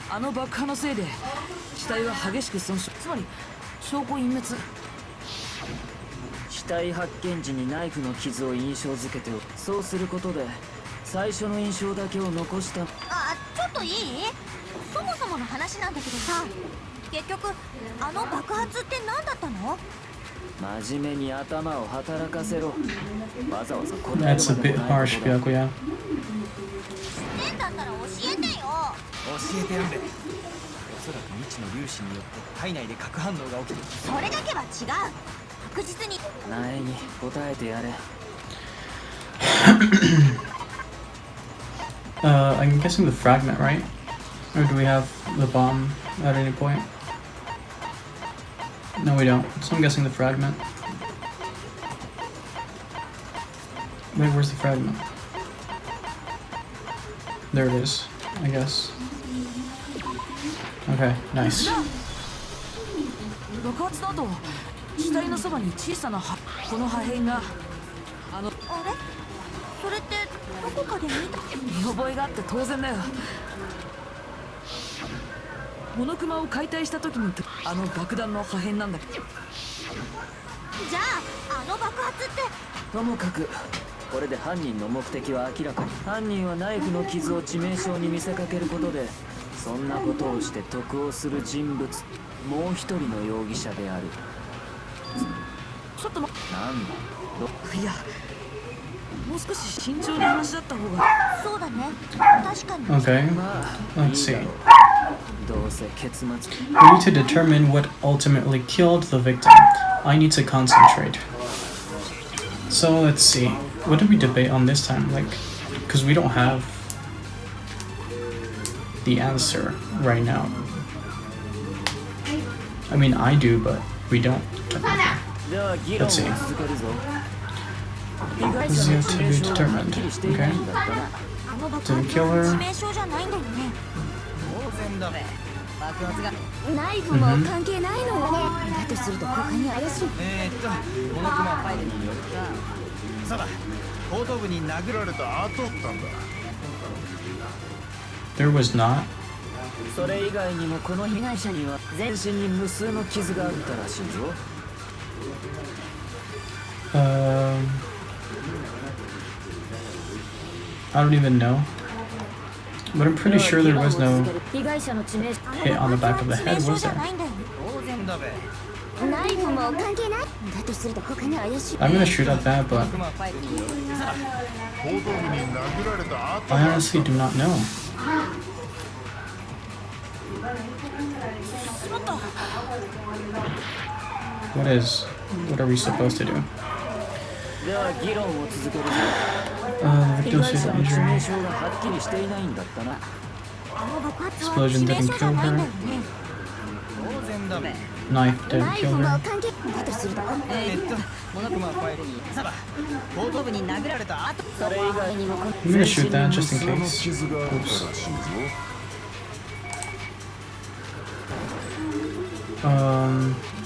あの爆破のせいで死体は激しく損傷、つまり証拠隠滅。死体発見時にナイフの傷を印象付けておく。そうすることで最初の印象だけを残した。ちょっといい？そもそもの話なんだけどさ、結局あの爆発って何だったの？真面目に頭を働かせろ。わざわざ答える That's a ま bit でもない harsh, ことだ。 Kyoko, yeah. 変だったら教えてよ。教えてやんべ。おそらく未知の粒子によって体内で核反応が起きてそれだけは違う。確実に。苗に答えてやれ。I'm guessing the fragment, right? Or do we have the bomb at any point? No, we don't. So I'm guessing the fragment. Wait, where's the fragment? There it is, I guess. Okay, nice. 爆発の後死体のそばに小さなこの破片があれそれってどこかで見た。見覚えがあって当然だよ。モノクマを解体した時にあの爆弾の破片なんだ。じゃああの爆発って。ともかくこれで犯人の目的は明らかに。犯人はナイフの傷を致命傷に見せかけることで、そんなことをして得をする人物、もう一人の容疑者である。ちょっとなんだいや、もう少し慎重に話し合った方が。そうだね、確かに。 Okay, まあ let's see. どうせ結末。 We need to determine what ultimately killed the victim. I need to concentrate. So let's see. What did we debate on this time? Like, because we don't have the answer right now. I mean, I do, but we don't. では議論を Let's see. 続けるぞ。被害 This 者 is の yet 致 to 命 be 傷がはっきり determined. していない Okay. んだったな。あの爆 Did 発 we kill は her? 致命傷じゃないんだよね。当然だべ。爆発が。ナイフも関係ないのよね。だとすると他に怪しい。モノクマファイルによると、そうだ、後頭部に殴られた後だったんだ。 There was not. それ以外にもこの被害者には全身に無数の傷があったらしいぞ。I don't even know. But I'm pretty sure there was no 被害者の致命 hit on the back of the 致 head, 命傷 was じゃ there? ないんだよ。当然だべ。ナイフも関係ない。だとすると他に怪しい。 I'm gonna shoot at that, but モノクマファイルによると、そうだ、後頭部に殴られた後 I honestly do not know. What are we supposed to do? では議論を続けるぞ。 The 被 victim 害者 suicide の致命 injury. 傷がはっきりしていないんだったな。あの爆発は Explosion 致命 didn't 傷じゃ kill ないんだ her. よね。当然だべ。 Knife didn't ナイ kill フも her. 関係だとするとモノクマファイルに、そうだ、後頭部に殴られた後。それ以外にもこの I'm gonna shoot that just in 全身に無 case. 数の傷があったら Oops. しいぞ。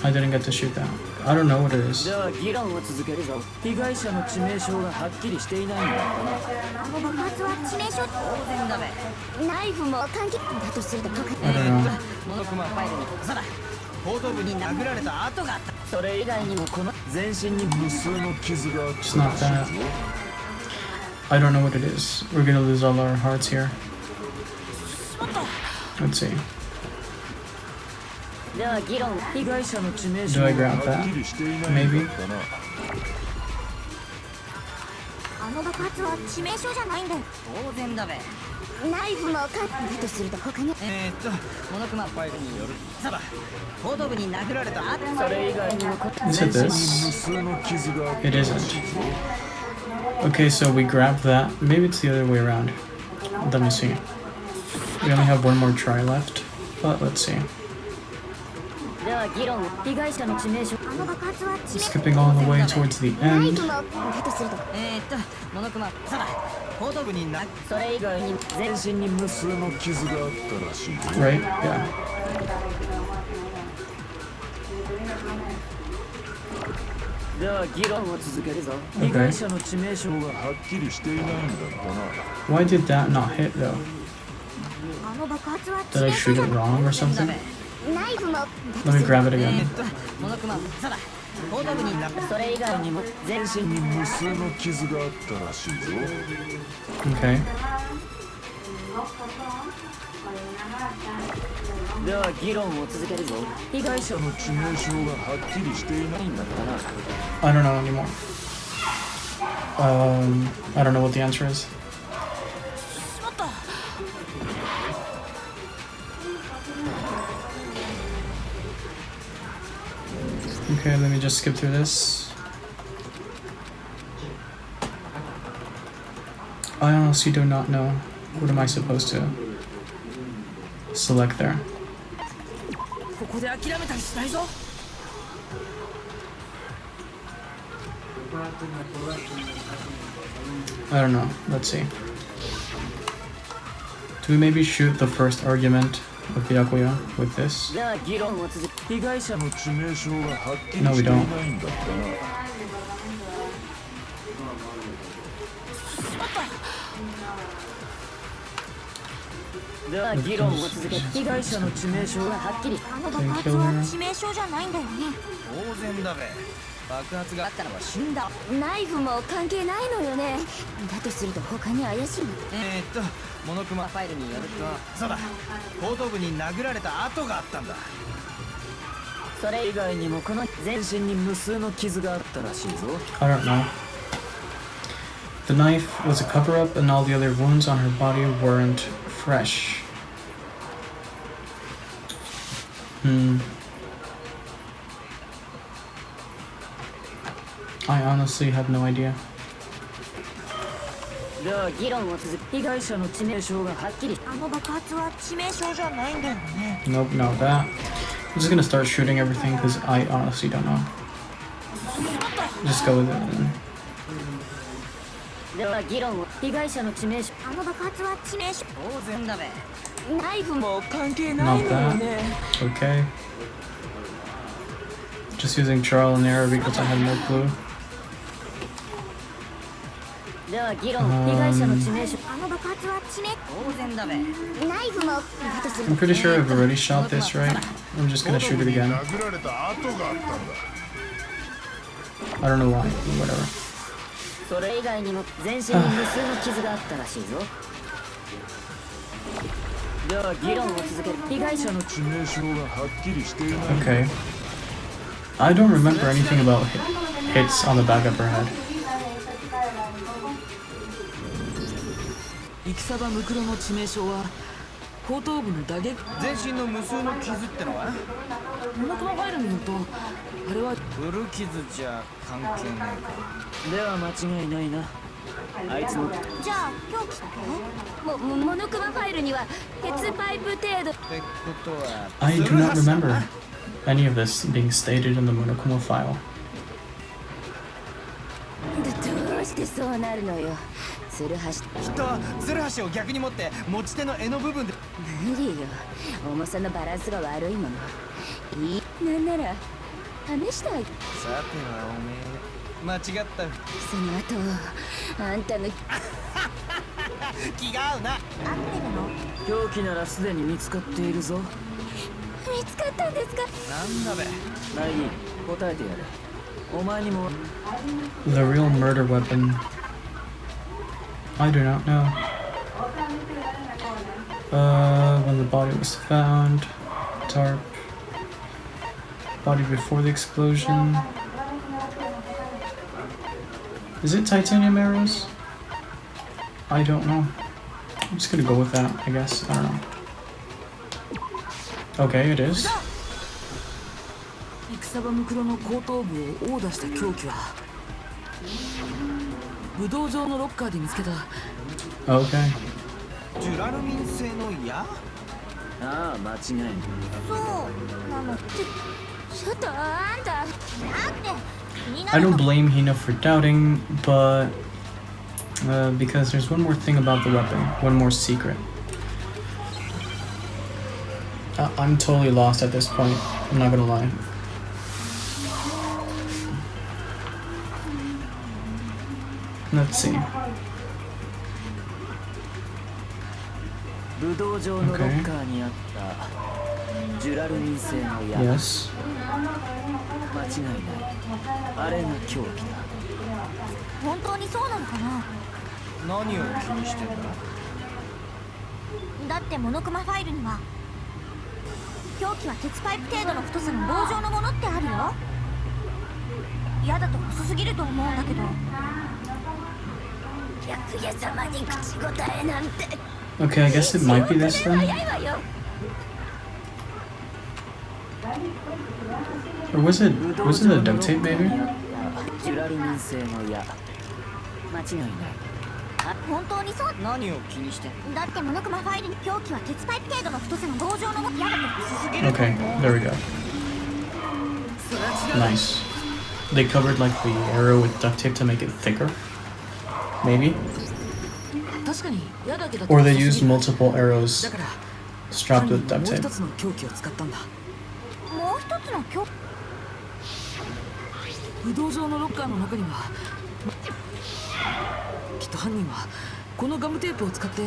I didn't get to shoot that. I don't know what it is. では議論を続けるぞ。被害者の致命傷がはっきりしていないんだったな。あの爆発は致命傷。当然だべ。ナイフも関係だとすると他に I don't know. モノクマファイルに、そうだ、後頭部に殴られた跡があった。それ以外にもこの全身に無数の傷があっ It's た not らしい that. ぞ。 I don't know what it is. We're gonna lose all our hearts here. Let's see. では議論。被害者の致命傷 Do が I grab は that? っきりしていないんだったな。 Maybe. あの爆発は致命傷じゃないんだよ。当然だべ。ナイフも関係だとすると他にモノクマファイルによる、そうだ、後頭部に殴られた後。それ以外にもこ Is it 無 this? 数の傷があった It らしい isn't. ぞ。 Okay, so we grab that. Maybe it's the other way around. Let me see. We only have one more try left, but let's see. では議論。被害者の致命傷。あの爆発は致命傷。 Skipping all the way towards the ナイ end. フもだとするとモノクマ、そうだ、後頭部にな、それ以外にも全身に無数の傷があったらしいぞ。 Right? Yeah. では議論を続けるぞ。 Okay. 被害者の致命傷がはっきりしていないんだったな。 Why did that not hit though? あの爆発は Did 致 I 命 shoot 傷じ it ゃない。 wrong or something? ナイフもだと Let す me ると grab it again. モノクマ、そうだ、後頭部にな、それ以外にも全身に無数の傷があったらしいぞ。 Okay. では議論を続けるぞ。被害者の致命傷がはっきりしていないんだったな。 I don't know anymore. I don't know what the answer is. Okay, let me just skip through this. I honestly do not know. What am I supposed to select there? ここで諦めたりしないぞ。 I don't know. Let's see. Do we maybe shoot the first argument with Byakuya with this. じゃあ議論を続け被害者の致命傷がはっきり No, we してい don't. ないんだったな。では議論を続け被害者の致命傷がはっきりあの爆発は致命傷じゃないんだよね。当然だべ。爆発があったのは死んだ。ナイフも関係ないのよね。だとすると他に怪しいの。モノクマファイルによると、そうだ、後頭部に殴られた跡があったんだ。それ以外にもこの全身に無数の傷があったらしいぞ。 I don't know. The knife was a cover-up, and all the other wounds on her body weren't fresh. I honestly have no idea. では議論を続け被害者の致命傷がはっきりあの爆発は致命傷じゃないんだよね。 Nope, not that. I'm just gonna start shooting everything because I honestly don't know. Just go with it. Then. では議論を被害者の致命傷あの爆発は致命傷。当然だべ。ナイフも関係ない Not のよ that. ね。 Okay. Just using trial and error because I had no clue. では議論被害者の致命傷あの爆発は致命。当然だべ。ナイフもだとする I'm pretty sure I've already shot this, right? I'm just gonna shoot it again. 殴られた跡があったんだ。 I don't know why. Whatever. それ以外にも全身に無数の傷があったらしいぞ。では議論を続ける被害者の致命傷がはっきりしていない。 Okay. I don't remember anything about hits on the back of her head. 戦場ムクロの致命傷は後頭部の打撃。全身の無数の傷ってのはモノクマファイルによるとあれは古傷じゃ関係ないか。では間違いないな。あいつのじゃあ凶器ってモノクマファイルには鉄パイプ程度。ってことは I do not remember any of this being stated in the Monokuma file. どうしてそうなるのよ。ツルハシきっとツルハシを逆に持って持ち手の柄の部分で無理よ。重さのバランスが悪いもの。いいなんなら試したい。さてはおめえ間違ったその後あんたの気が合うな。合ってるの？凶器ならすでに見つかっているぞ。見つかったんですか？なんだべ。ナイ答えてやれ。お前にも The real murder weapon. I do not know. When the body was found, tarp. Body before the explosion. Is it titanium arrows? I don't know. I'm just gonna go with that, I guess. I don't know. Okay, it is. 戦場ムクロの後頭部を殴打した凶器は武道場のロッカーで見つけた Okay. ジュラルミン製の矢。ああ間違いない。そうなの。ちょっとあんた。だって気にな I る don't の。 blame Hina for doubting, but because there's one more thing about the weapon, one more secret. I'm totally lost at this point. I'm not gonna lie. Let's see. 武道場のロッカーにあったジュラルミン製の矢。 Yes. 間違いない。あれが凶器だ。本当にそうなのかな？何を気にしてんだ。だってモノクマファイルには凶器は鉄パイプ程度の太さの棒状のものってあるよ。嫌だと細すぎると思うんだけど。白夜様に口答えなんて。 Okay, I guess it might be this then. 早いわよ。 Or was it a duct tape maybe? ジュラルミン製の矢。間違いない。本当にそう？何を気にして。だってモノクマファイルに凶器は鉄パイプ程度の太さの棒状のもの。嫌だと細すぎると Okay, 思う。 there we go. Nice. They covered like the arrow with duct tape to make it thicker. Maybe. 確かに矢だけだと Or they 細す used ぎる multiple arrows だから strapped 犯 with 人は duct もう tape. 一つの凶器を使ったんだ。もう一つの凶武道場のロッカーの中にはきっと犯人はこのガムテープを使って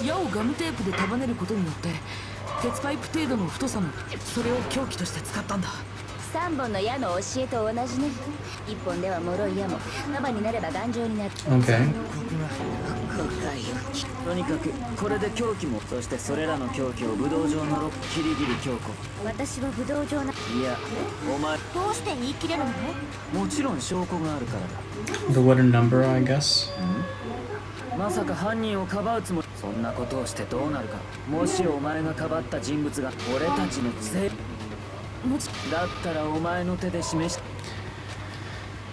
矢をガムテープで束ねることによって鉄パイプ程度の太さのそれを凶器として使ったんだ。3本の矢の教えと同じね。1本では脆い矢も束になれば頑丈になる。 Okay. とにかくこれで凶器も、そしてそれらの凶器を武道場のキリギリ京子。私は武道場な。いや、お前どうして言い切れるの？もちろん証拠があるからだ。 The wooden number, I guess. まさか犯人をかばうつもり。そんなことをしてどうなるか。もしお前がかばった人物が俺たちのせいだったらお前の手で示し。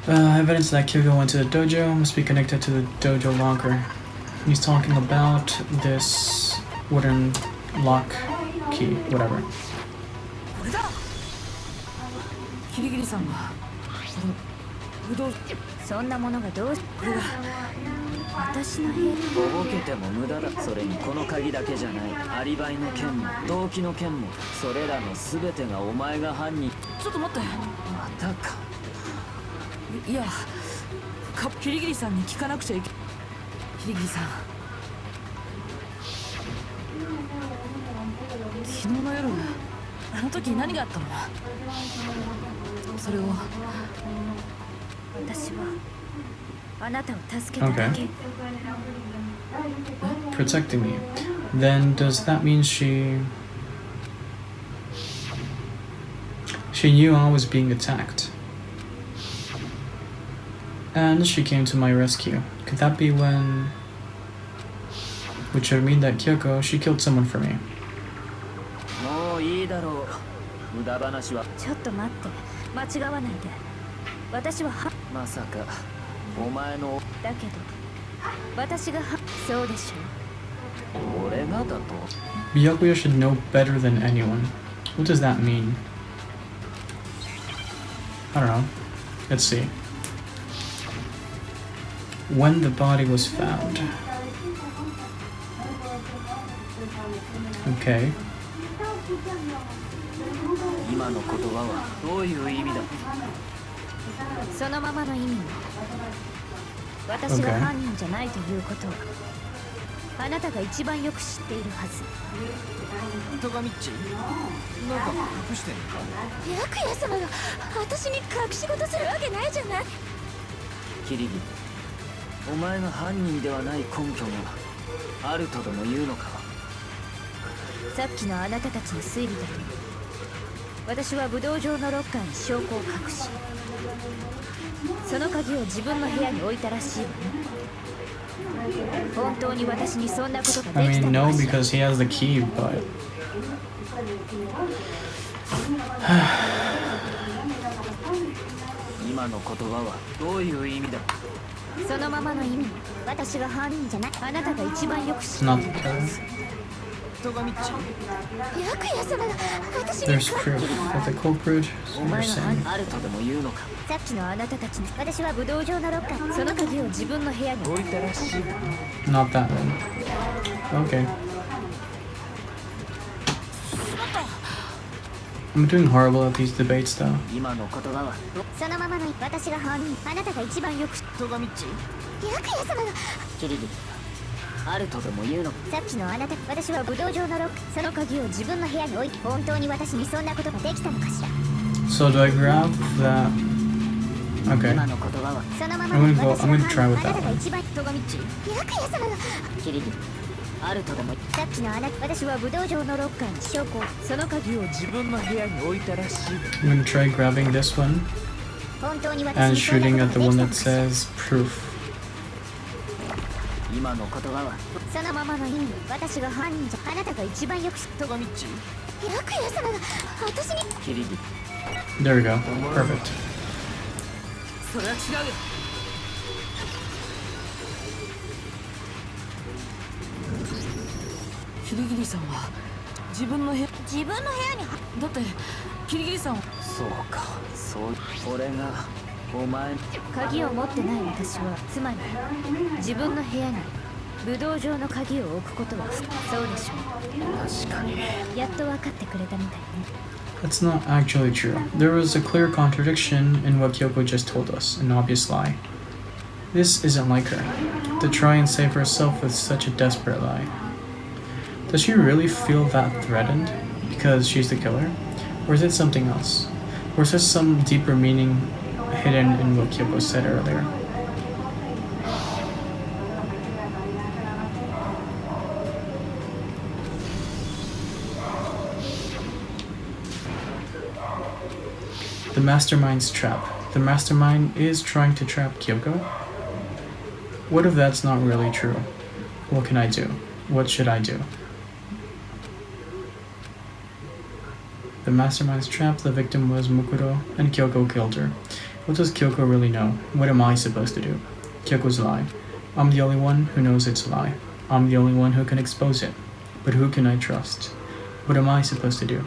Evidence that Kyoko went to the dojo must be connected to the dojo locker. He's talking about this wooden lock key, whatever. これだ。キリギリさんが武道そんなものがどうしこれだ。私の部屋に。とぼけても無駄だ。それにこの鍵だけじゃない。アリバイの件も動機の件も、それらの全てがお前が犯人。ちょっと待って。またか。いや、キリギリさんに聞かなくちゃいけ。キリギリさん、昨日の夜あの時何があったの？それを私はあなたを助けただけ。 Okay. Protecting me. Then does that mean she knew I was being attacked? And she came to my rescue. Could that be when... Which would mean that Kyoko, she killed someone for me. もういいだろう。無駄話は。ちょっと待って、間違わないで。私はまさかお前の。だけど私がそうでしょ。俺がだと。 Byakuya should know better than anyone. What does that mean? I don't know. Let's see. When the body was found. Okay. 今の言葉はどういう意味だ。そのままの意味よ。私が犯人じゃないということはあなたが一番よく知っているはず。トガミッチ、なんか隠してんの？ヤクヤ様が私に隠し事するわけないじゃない。キリギリ、お前が犯人ではない根拠があるとでも言うのか。さっきのあなたたちの推理だと私は武道場のロッカーに証拠を隠し、その鍵を自分の部屋に置いたらしいわね。本当に私にそんなことが I できた mean, の no, かしら。 because he has the key, but... 今の言葉はどういう意味だ。そのままの意味。私が犯人じゃない。あなたが一番よく知 It's って not い the る。 case. トガミッチ、ヤクヤ様が私に There's proof that the culprit お is 前 your が sin. あるとでも言うのか。さっきのあなたたちの私は武道場のロッカー、その鍵を自分の部屋に置いたらしい。 Not that one. Okay. I'm doing horrible at these debates though. 今の言葉はそのままの私が犯人、あなたが一番よく知ってトガミッチ、ヤクヤ様がキリギリ、あるとでも言うのか。さっきのあなた、私は武道場のロッカー、その鍵を自分の部屋に置いて本当に私にそんなことができたのかしら。 So do I grab that? Okay. 今の言葉はそのままの I'm gonna go- 私が I'm gonna 犯 try 人、 with あな that たが one. 一番トガミッチ、ヤクヤ様がキリギリ、あるとでも。さっきのあなた、私は武道場のロッカーに証拠を、その鍵を自分の部屋に置いたらしい。 I'm gonna try grabbing this one 本当に私 and にそんな shooting こ at と the がで one きたの that かしら。 says proof. 今の言葉はそのままの意味。私が犯人じゃ、あなたが一番よく知ってトガミッチ、ヤクヤ様が私に。キリギリ。 There we go. Perfect. それは違うよ。キリギリさんは自分の部屋自分の部屋にだってキリギリさんはそうか、そう。俺がお前。鍵を持ってない私はつまり自分の部屋に武道場の鍵を置くことはそうでしょう。確かに。やっと分かってくれたみたいね。 That's not actually true. There was a clear contradiction in what Kyoko just told us, an obvious lie. This isn't like her, to try and save herself with such a desperate lie. Does she really feel that threatened because she's the killer? Or is it something else? Or is there some deeper meaning hidden in what Kyoko said earlier? The mastermind's trap. The mastermind is trying to trap Kyoko? What if that's not really true? What can I do? What should I do? The mastermind's trap, the victim was Mukuro, and Kyoko killed her. What does Kyoko really know? What am I supposed to do? Kyoko's lie. I'm the only one who knows it's a lie. I'm the only one who can expose it. But who can I trust? What am I supposed to do?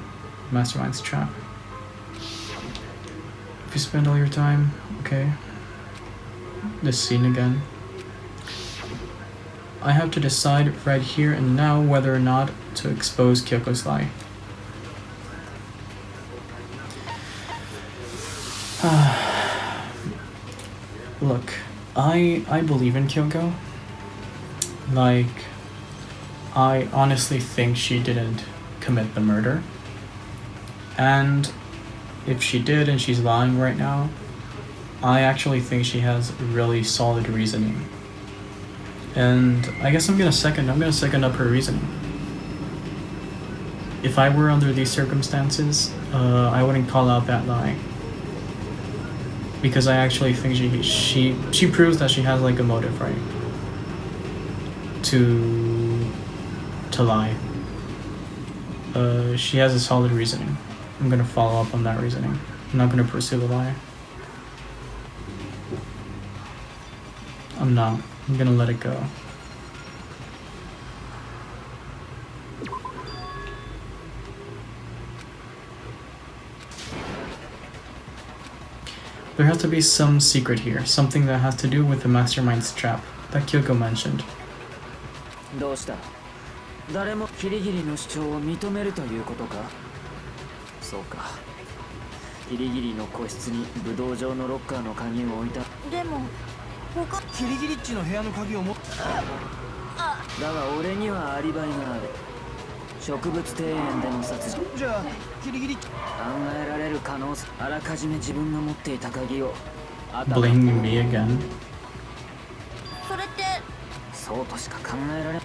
Mastermind's trap. If you spend all your time, okay. This scene again. I have to decide right here and now whether or not to expose Kyoko's lie. Look, I believe in Kyoko. Like, I honestly think she didn't commit the murder. And if she did and she's lying right now, I actually think she has really solid reasoning. And I guess I'm gonna second up her reasoning. If I were under these circumstances, I wouldn't call out that lie. Because I actually think she proves that she has like a motive, right? To lie. She has a solid reasoning. I'm gonna follow up on that reasoning. I'm not gonna pursue the lie. I'm not. I'm gonna let it go. There has to be some secret here, something that has to do with the mastermind's trap that Kyoko mentioned. どうした？誰もキリギリの主張を認めるということか？そうか。キリギリの個室に武道場のロッカーの鍵を置いた。でも他キリギリッチの部屋の鍵を持ってだが俺にはアリバイがある。植物庭園での殺人。じゃあキリギリッチ考えられる可能性。あらかじめ自分が持っていた鍵を。Blaming me again. それってそうとしか考えられない。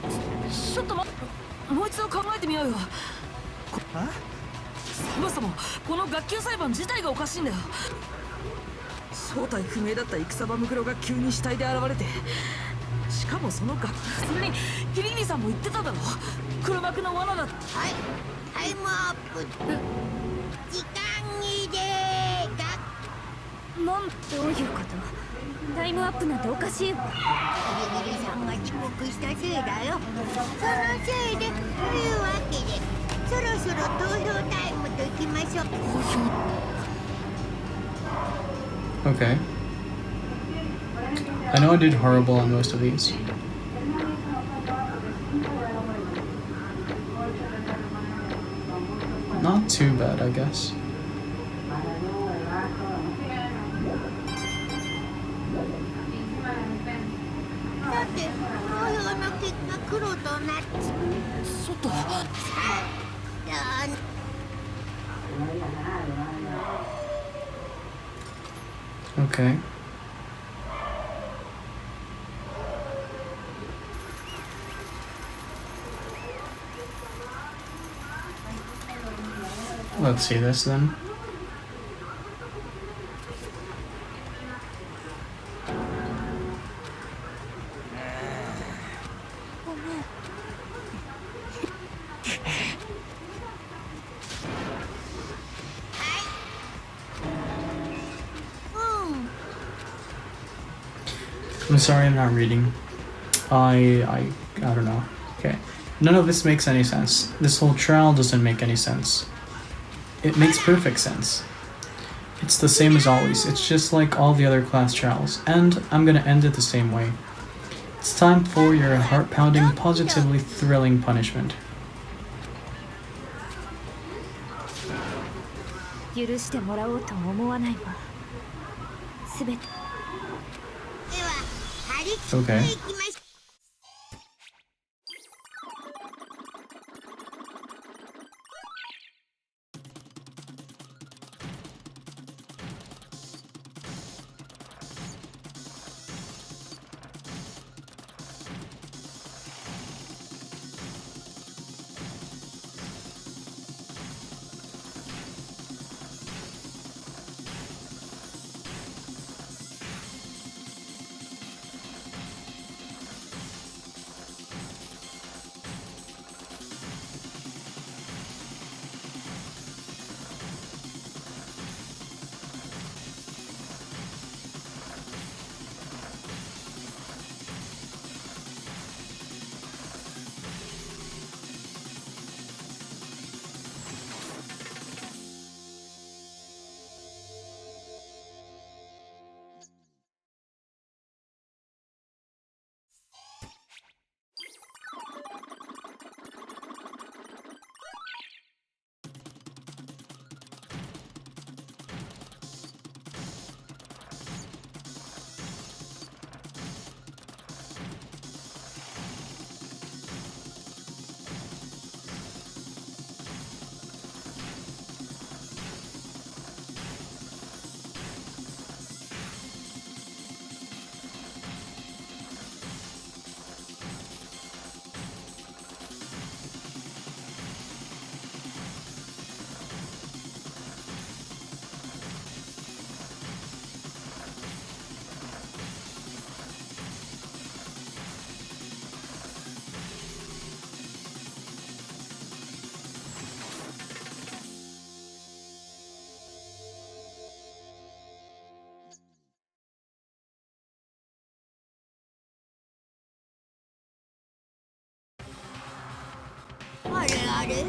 ちょっと待って、もう一度考えてみようよ。そもそもこの学級裁判自体がおかしいんだよ。正体不明だった戦場ムクロが急に死体で現れて、しかもそのそれにキリギリさんも言ってただろ、黒幕の罠だって。はい、タイムアップ。時間切れがどういうこと？タイムアップなんておかしいわ。キリギリさんが遅刻したせいだよ。そのせいでというわけで、そろそろ投票タイムといきましょう。Okay. I know I did horrible on most of these. Not too bad, I guess. さて、投票の結果黒となってちょっとOkay. Let's see this then. I'm sorry I'm not reading. I don't know. Okay. None of this makes any sense. This whole trial doesn't make any sense. It makes perfect sense. It's the same as always. It's just like all the other class trials. And I'm gonna end it the same way. It's time for your heart-pounding, positively thrilling punishment. 許してもらおうと思わないわ。すべて。では張り切っていきましょう。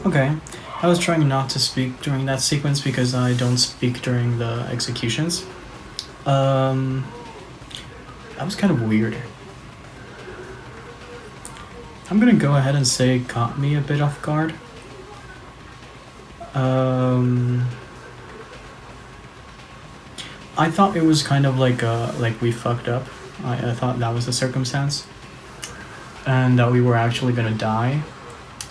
Okay, I was trying not to speak during that sequence because I don't speak during the executions. That was kind of weird. I'm gonna go ahead and say it caught me a bit off guard. I thought it was kind of like we fucked up. I thought that was the circumstance, and that we were actually gonna die.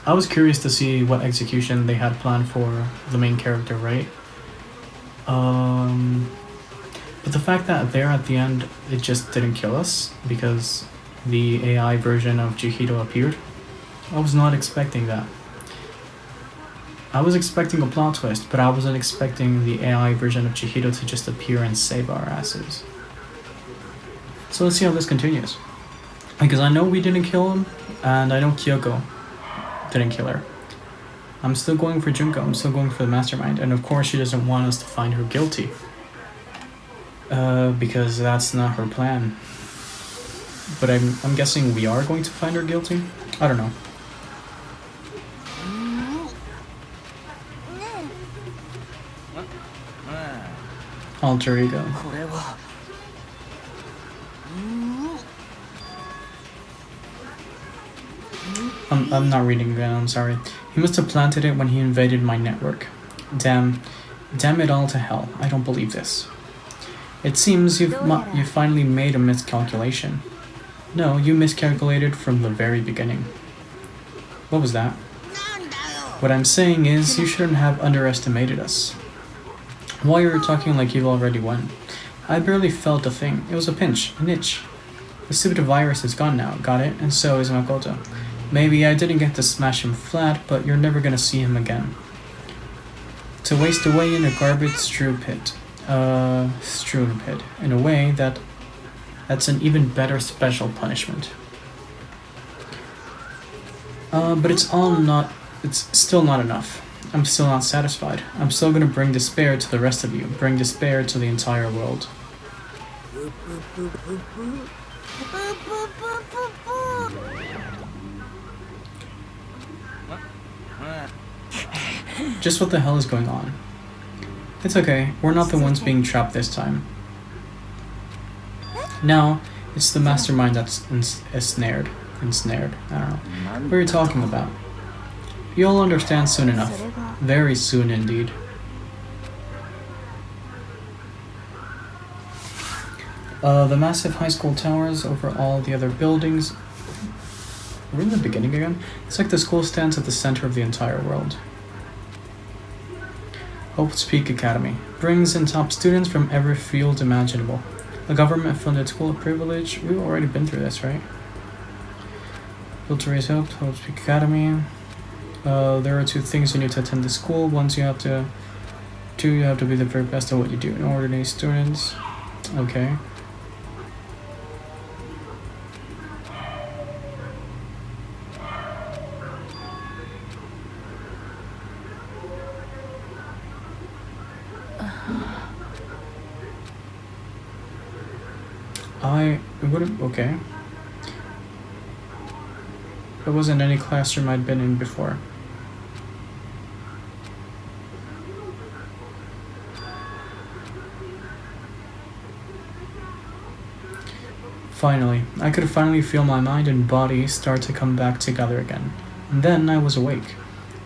I was curious to see what execution they had planned for the main character, right? But the fact that there at the end it just didn't kill us because the AI version of Chihiro appeared, I was not expecting that. I was expecting a plot twist, but I wasn't expecting the AI version of Chihiro to just appear and save our asses. So let's see how this continues. Because I know we didn't kill him, and I know Kyoko didn't kill her. I'm still going for Junko, I'm still going for the mastermind, and of course she doesn't want us to find her guilty. Because that's not her plan. But I'm guessing we are going to find her guilty? I don't know. Alter ego. I'm not reading again, I'm sorry. He must have planted it when he invaded my network. Damn it all to hell. I don't believe this. It seems you finally made a miscalculation. No, you miscalculated from the very beginning. What was that? What I'm saying is, you shouldn't have underestimated us. Why are you talking like you've already won? I barely felt a thing. It was a pinch, an itch. The stupid virus is gone now, got it? And so is Makoto. Maybe I didn't get to smash him flat, but you're never gonna see him again. To waste away in a garbage strewn pit. In a way that's an even better special punishment. But it's still not enough. I'm still not satisfied. I'm still gonna bring despair to the rest of you. Bring despair to the entire world. Just what the hell is going on? It's okay, we're not the ones being trapped this time. Now, It's the mastermind that's ensnared. Ensnared. I don't know. What are you talking about? You'll understand soon enough. Very soon indeed. The massive high school towers over all the other buildings. We're in the beginning again? It's like the school stands at the center of the entire world. Hope's Peak Academy brings in top students from every field imaginable. A government-funded school of privilege. We've already been through this, right? Built to raise hope, Hope's Peak Academy. There are two things you need to attend the school. You have to be the very best at what you do. In order to students. Okay. Okay. It wasn't any classroom I'd been in before. Finally, I could finally feel my mind and body start to come back together again. And then I was awake.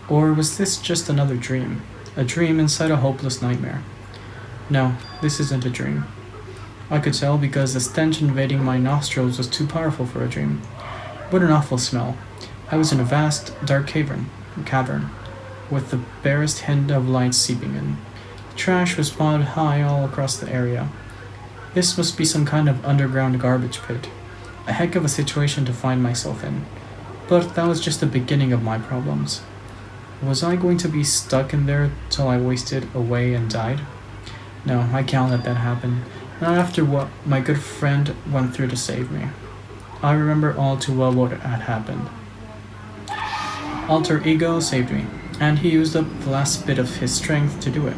Or was this just another dream? A dream inside a hopeless nightmare? No, this isn't a dream. I could tell because the stench invading my nostrils was too powerful for a dream. What an awful smell. I was in a vast, dark cavern, with the barest hint of light seeping in. Trash was piled high all across the area. This must be some kind of underground garbage pit. A heck of a situation to find myself in. But that was just the beginning of my problems. Was I going to be stuck in there till I wasted away and died? No, I can't let that happen. Not after what my good friend went through to save me. I remember all too well what had happened. Alter Ego saved me, and he used up the last bit of his strength to do it.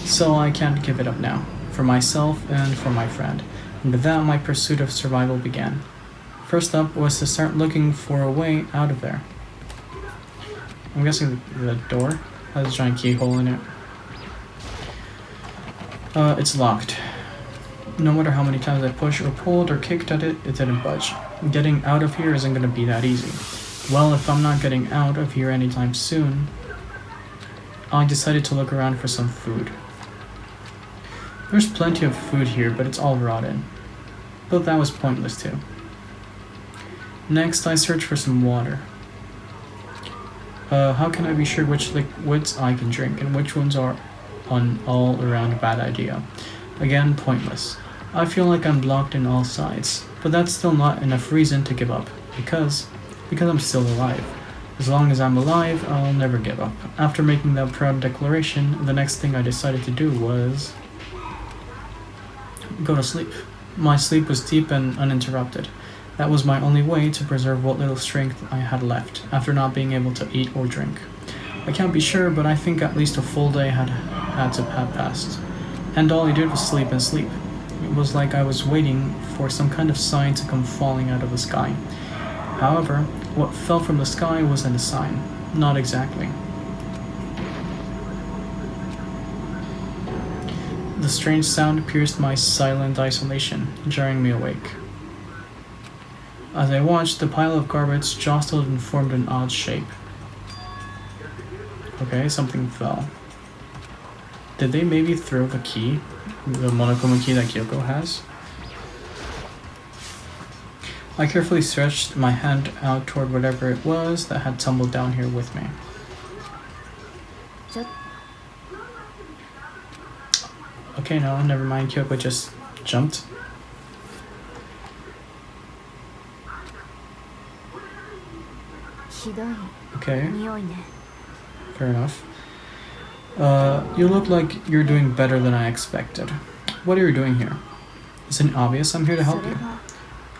So I can't give it up now, for myself and for my friend. And with that, my pursuit of survival began. First up was to start looking for a way out of there. I'm guessing the door has a giant keyhole in it. It's locked. No matter how many times I pushed or pulled or kicked at it, it didn't budge. Getting out of here isn't gonna be that easy. Well, if I'm not getting out of here anytime soon, I decided to look around for some food. There's plenty of food here, but it's all rotten. But that was pointless too. Next, I searched for some water. How can I be sure which liquids I can drink and which ones are an all-around bad idea? Again, pointless. I feel like I'm blocked in all sides, but that's still not enough reason to give up, because I'm still alive. As long as I'm alive, I'll never give up. After making that proud declaration, the next thing I decided to do was go to sleep. My sleep was deep and uninterrupted. That was my only way to preserve what little strength I had left, after not being able to eat or drink. I can't be sure, but I think at least a full day had to have passed. And all I did was sleep and sleep. It was like I was waiting for some kind of sign to come falling out of the sky. However, what fell from the sky wasn't a sign. Not exactly. The strange sound pierced my silent isolation, jarring me awake. As I watched, the pile of garbage jostled and formed an odd shape. Okay, something fell. Did they maybe throw the key? The monokuma key that Kyoko has? I carefully stretched my hand out toward whatever it was that had tumbled down here with me. Okay, no, never mind. Kyoko just jumped. Okay. Fair enough. You look like you're doing better than I expected. What are you doing here? Isn't it obvious I'm here to help you?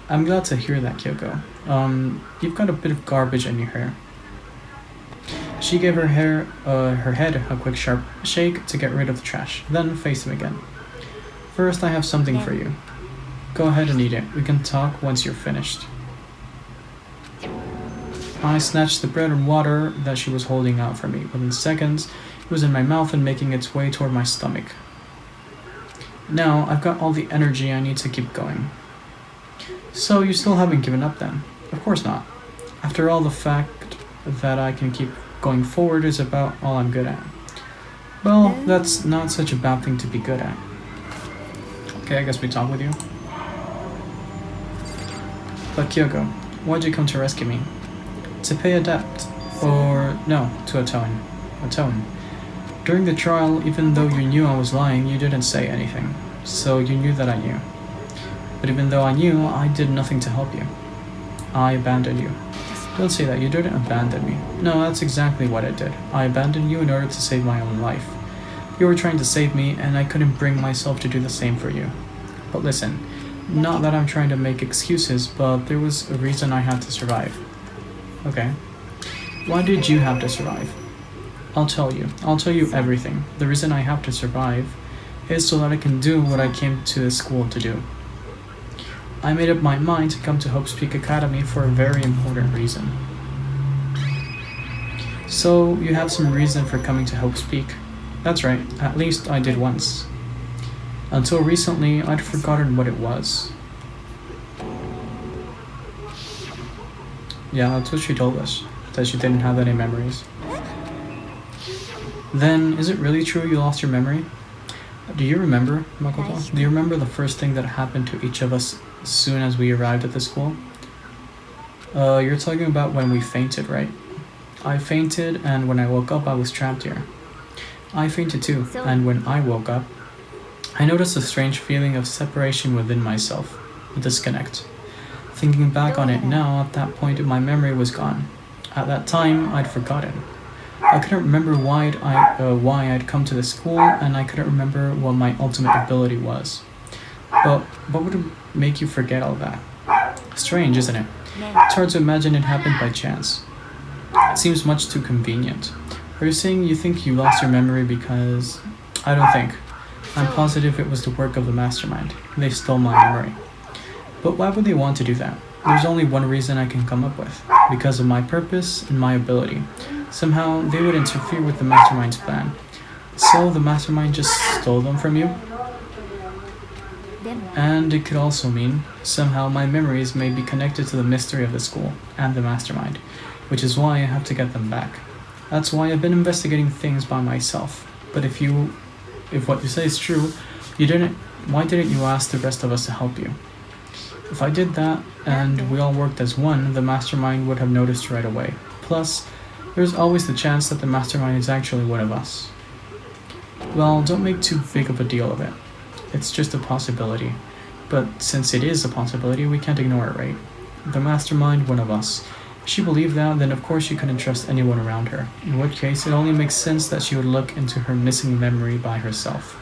I'm glad to hear that, Kyoko. You've got a bit of garbage in your hair. She gave her head a quick sharp shake to get rid of the trash, then faced him again. First, I have something for you. Go ahead and eat it. We can talk once you're finished. I snatched the bread and water that she was holding out for me. Within seconds, it was in my mouth and making its way toward my stomach. Now I've got all the energy I need to keep going. So you still haven't given up then? Of course not. After all, the fact that I can keep going forward is about all I'm good at. Well, that's not such a bad thing to be good at. Okay, I guess we talk with you. But Kyoko, why'd you come to rescue me? To pay a debt. Or, no, to atone. Atone. During the trial, even though you knew I was lying, you didn't say anything. So you knew that I knew. But even though I knew, I did nothing to help you. I abandoned you. Don't say that, you didn't abandon me. No, that's exactly what I did. I abandoned you in order to save my own life. You were trying to save me, and I couldn't bring myself to do the same for you. But listen, not that I'm trying to make excuses, but there was a reason I had to survive. Okay. Why did you have to survive? I'll tell you. I'll tell you everything. The reason I have to survive is so that I can do what I came to this school to do. I made up my mind to come to Hope's Peak Academy for a very important reason. So, you have some reason for coming to Hope's Peak. That's right, at least I did once. Until recently, I'd forgotten what it was. Yeah, that's what she told us, that she didn't have any memories. Then, is it really true you lost your memory? Do you remember, Makoto? Do you remember the first thing that happened to each of us as soon as we arrived at the school? You're talking about when we fainted, right? I fainted, and when I woke up, I was trapped here. I fainted too, and when I woke up, I noticed a strange feeling of separation within myself, a disconnect. Thinking back on it now, at that point my memory was gone. At that time, I'd forgotten. I couldn't remember why I'd come to the school, and I couldn't remember what my ultimate ability was. But what would make you forget all that? Strange, isn't it? It's hard to imagine it happened by chance. It seems much too convenient. Are you saying you think you lost your memory because... I don't think. I'm positive it was the work of the mastermind. They stole my memory. But why would they want to do that? There's only one reason I can come up with. Because of my purpose and my ability. Somehow, they would interfere with the mastermind's plan. So the mastermind just stole them from you? And it could also mean, somehow my memories may be connected to the mystery of the school and the mastermind, which is why I have to get them back. That's why I've been investigating things by myself. But if what you say is true, why didn't you ask the rest of us to help you? If I did that, and we all worked as one, the mastermind would have noticed right away. Plus, there's always the chance that the mastermind is actually one of us. Well, don't make too big of a deal of it. It's just a possibility. But since it is a possibility, we can't ignore it, right? The mastermind, one of us. If she believed that, then of course she couldn't trust anyone around her. In which case, it only makes sense that she would look into her missing memory by herself.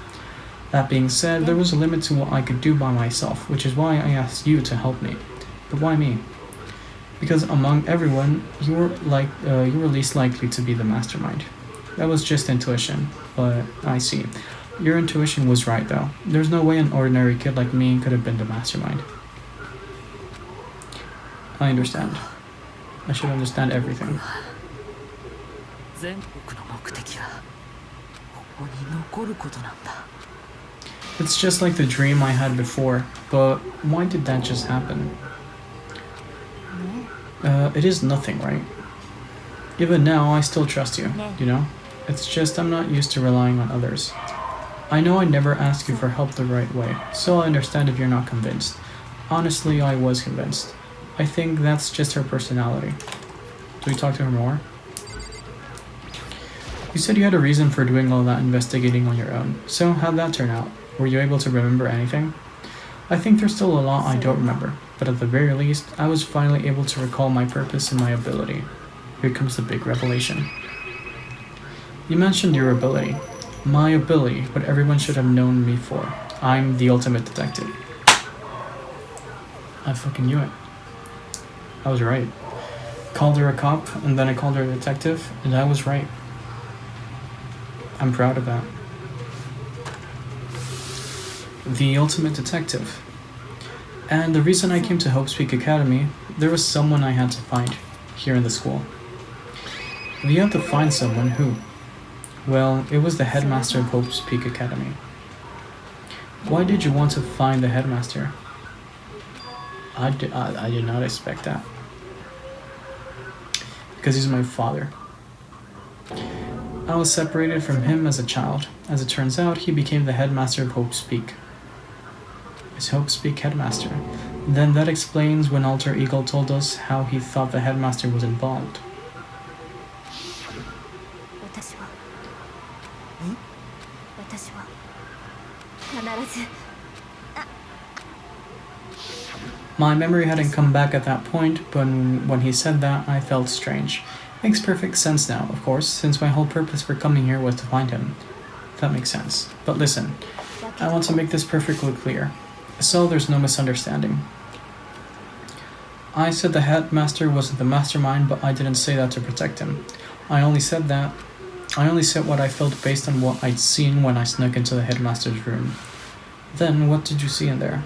That being said, there was a limit to what I could do by myself, which is why I asked you to help me. But why me? Because among everyone, you were least likely to be the mastermind. That was just intuition, but I see. Your intuition was right though. There's no way an ordinary kid like me could have been the mastermind. I understand. I should understand everything. It's just like the dream I had before, but why did that just happen? It is nothing, right? Even now, I still trust you, you know? It's just I'm not used to relying on others. I know I never asked you for help the right way, so I understand if you're not convinced. Honestly, I was convinced. I think that's just her personality. Do we talk to her more? You said you had a reason for doing all that investigating on your own, so how'd that turn out? Were you able to remember anything? I think there's still a lot I don't remember, but at the very least, I was finally able to recall my purpose and my ability. Here comes the big revelation. You mentioned your ability. My ability, what everyone should have known me for. I'm the ultimate detective. I fucking knew it. I was right. Called her a cop, and then I called her a detective, and I was right. I'm proud of that. The ultimate detective. And the reason I came to Hope's Peak Academy, there was someone I had to find here in the school. We had to find someone who? Well, it was the headmaster of Hope's Peak Academy. Why did you want to find the headmaster? I did not expect that. Because he's my father. I was separated from him as a child. As it turns out, he became the headmaster of Hope Speak. Is Hope Speak headmaster? Then that explains when Alter Eagle told us how he thought the headmaster was involved. 私は必ず My memory hadn't come back at that point, but when he said that, I felt strange. Makes perfect sense now, of course, since my whole purpose for coming here was to find him. That makes sense. But listen, I want to make this perfectly clear, so there's no misunderstanding. I said the headmaster wasn't the mastermind, but I didn't say that to protect him. I only said what I felt based on what I'd seen when I snuck into the headmaster's room. Then, what did you see in there?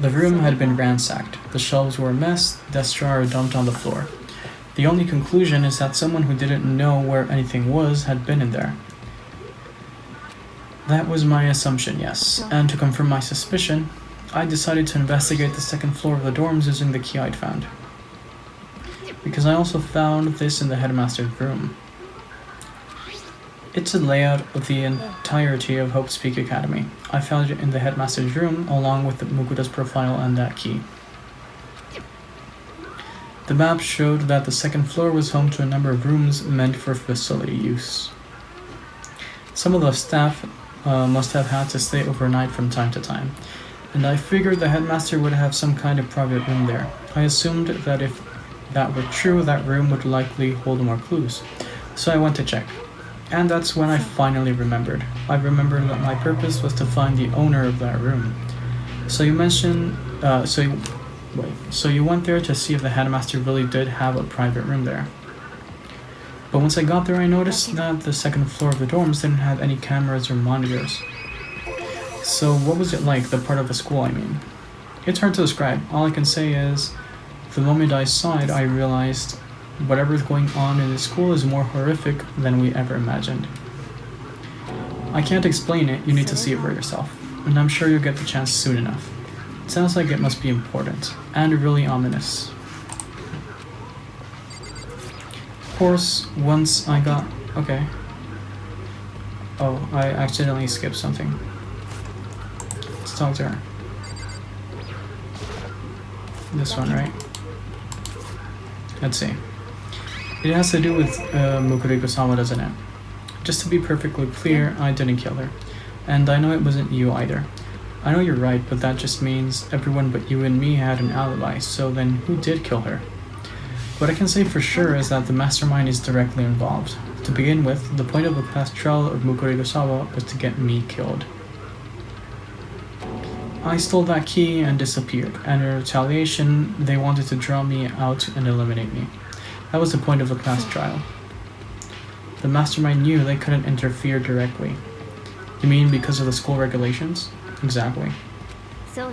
The room had been ransacked. The shelves were a mess, desk drawer dumped on the floor. The only conclusion is that someone who didn't know where anything was had been in there. That was my assumption, yes. And to confirm my suspicion, I decided to investigate the second floor of the dorms using the key I'd found. Because I also found this in the headmaster's room. It's a layout of the entirety of Hope Speak Academy. I found it in the headmaster's room, along with the Mukura's profile and that key. The map showed that the second floor was home to a number of rooms meant for facility use. Some of the staff must have had to stay overnight from time to time, and I figured the headmaster would have some kind of private room there. I assumed that if that were true, that room would likely hold more clues, so I went to check. And that's when I finally remembered. I remembered that my purpose was to find the owner of that room. So you mentioned, so you went there to see if the headmaster really did have a private room there. But once I got there, I noticed that the second floor of the dorms didn't have any cameras or monitors. So what was it like, the part of the school I mean? It's hard to describe. All I can say is, the moment I saw it, I realized whatever is going on in the school is more horrific than we ever imagined. I can't explain it, you need to see it for yourself, and I'm sure you'll get the chance soon enough. It sounds like it must be important, and really ominous. Of course, once I got... okay. Oh, I accidentally skipped something. Let's talk to her. This one, right? Let's see. It has to do with Mukure-sama, doesn't it? Just to be perfectly clear, I didn't kill her. And I know it wasn't you either. I know you're right, but that just means everyone but you and me had an alibi, so then who did kill her? What I can say for sure is that the mastermind is directly involved. To begin with, the point of the past trial of Mukure-sama was to get me killed. I stole that key and disappeared, and in retaliation, they wanted to draw me out and eliminate me. That was the point of the class trial. The mastermind knew they couldn't interfere directly. You mean because of the school regulations? Exactly. So,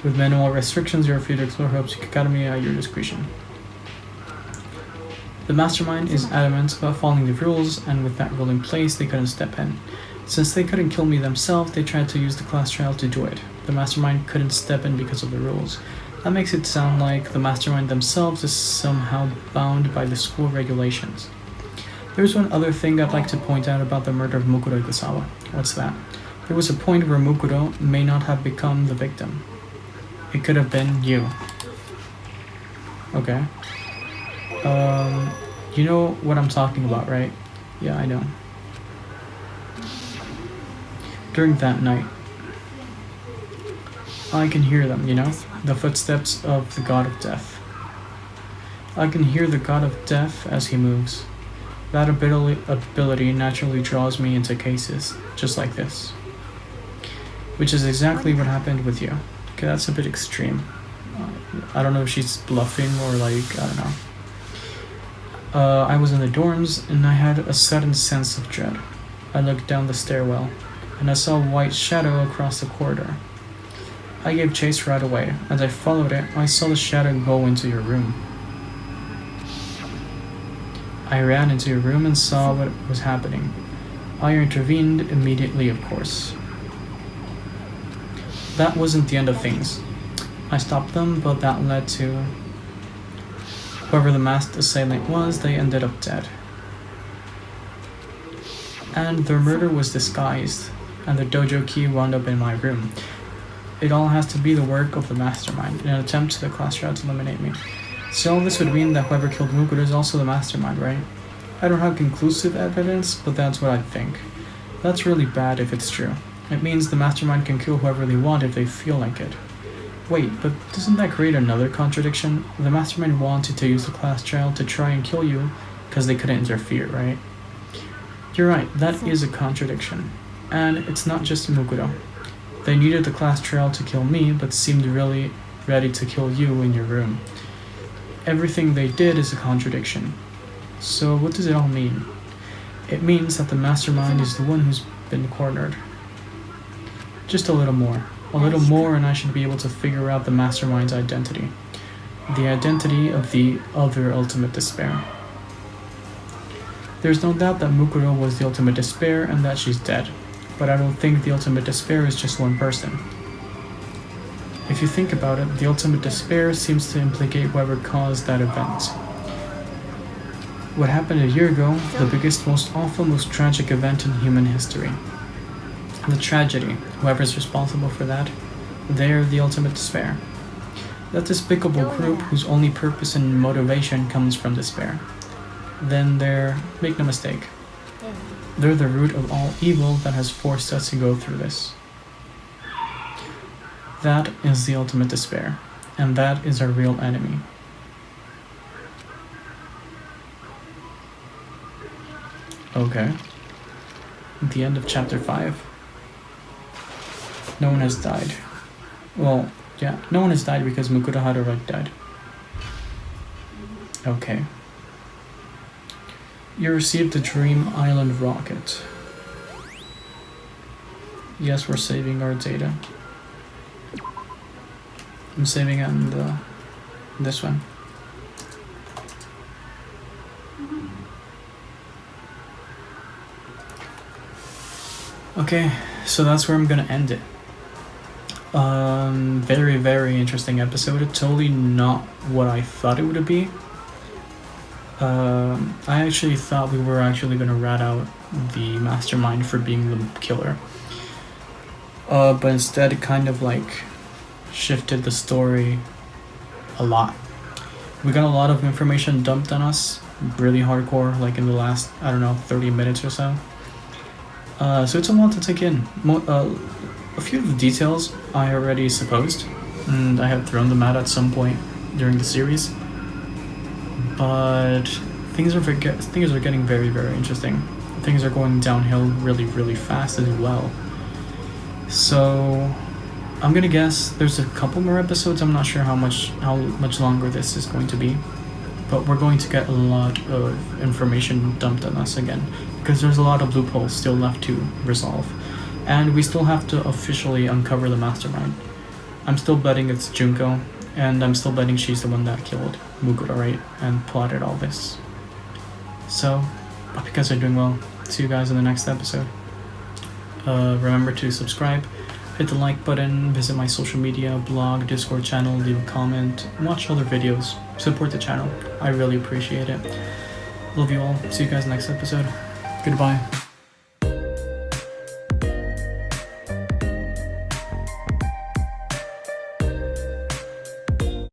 With minimal restrictions, you're free to explore Hope Speak Academy at your discretion. The mastermind is adamant about following the rules, and with that rule in place, they couldn't step in. Since they couldn't kill me themselves, they tried to use the class trial to do it. The mastermind couldn't step in because of the rules. That makes it sound like the mastermind themselves is somehow bound by the school regulations. There's one other thing I'd like to point out about the murder of Mukuro Ikusawa. What's that? There was a point where Mukuro may not have become the victim. It could have been you. Okay. You know what I'm talking about, right? Yeah, I know. During that night, I can hear them, you know? The footsteps of the god of death. I can hear the god of death as he moves. That ability naturally draws me into cases, just like this. Which is exactly what happened with you. Okay, that's a bit extreme. I don't know if she's bluffing or like, I don't know. I was in the dorms and I had a sudden sense of dread. I looked down the stairwell and I saw a white shadow across the corridor. I gave chase right away. As I followed it, I saw the shadow go into your room. I ran into your room and saw what was happening. I intervened immediately, of course. that wasn't the end of things. I stopped them, but that led to whoever the masked assailant was, they ended up dead. And their murder was disguised, and the dojo key wound up in my room. It all has to be the work of the mastermind, in an attempt to the class trial to eliminate me. So this would mean that whoever killed Mukuro is also the mastermind, right? I don't have conclusive evidence, but that's what I think. That's really bad if it's true. It means the mastermind can kill whoever they want if they feel like it. Wait, but doesn't that create another contradiction? The mastermind wanted to use the class trial to try and kill you because they couldn't interfere, right? You're right, that is a contradiction. And it's not just Mukuro. They needed the class trial to kill me, but seemed really ready to kill you in your room. Everything they did is a contradiction. So what does it all mean? It means that the mastermind is the one who's been cornered. Just a little more. A little more and I should be able to figure out the mastermind's identity. The identity of the other ultimate despair. There's no doubt that Mukuro was the ultimate despair and that she's dead. But I don't think the ultimate despair is just one person. If you think about it, the ultimate despair seems to implicate whoever caused that event. What happened a year ago, the biggest, most awful, most tragic event in human history. The tragedy, whoever's responsible for that, they're the ultimate despair. That despicable group whose only purpose and motivation comes from despair. Then they're, make no mistake, they're the root of all evil that has forced us to go through this. That is the ultimate despair, and that is our real enemy. Okay. At the end of chapter 5. No one has died. Well, yeah, no one has died because Mukuro had already died. Okay. You received the Dream Island rocket. Yes, we're saving our data. I'm saving it in this one. Okay, so that's where I'm gonna end it. Very, very interesting episode. It's totally not what I thought it would be. I actually thought we were actually gonna rat out the mastermind for being the killer. But instead it kind of like shifted the story a lot. We got a lot of information dumped on us, really hardcore, like in the last, I don't know, 30 minutes or so. So it's a lot to take in. A few of the details I already supposed, and I had thrown them out at some point during the series. But things are getting very, very interesting. Things are going downhill really, really fast as well. So I'm gonna guess there's a couple more episodes. I'm not sure how much longer this is going to be, but we're going to get a lot of information dumped on us again because there's a lot of loopholes still left to resolve, and we still have to officially uncover the mastermind. I'm still betting it's Junko, and I'm still betting she's the one that killed Mukuro, right, and plotted all this. So, hope you guys are doing well. See you guys in the next episode. Remember to subscribe, hit the like button, visit my social media, blog, Discord channel, leave a comment, watch other videos, support the channel. I really appreciate it. Love you all. See you guys next episode. Goodbye.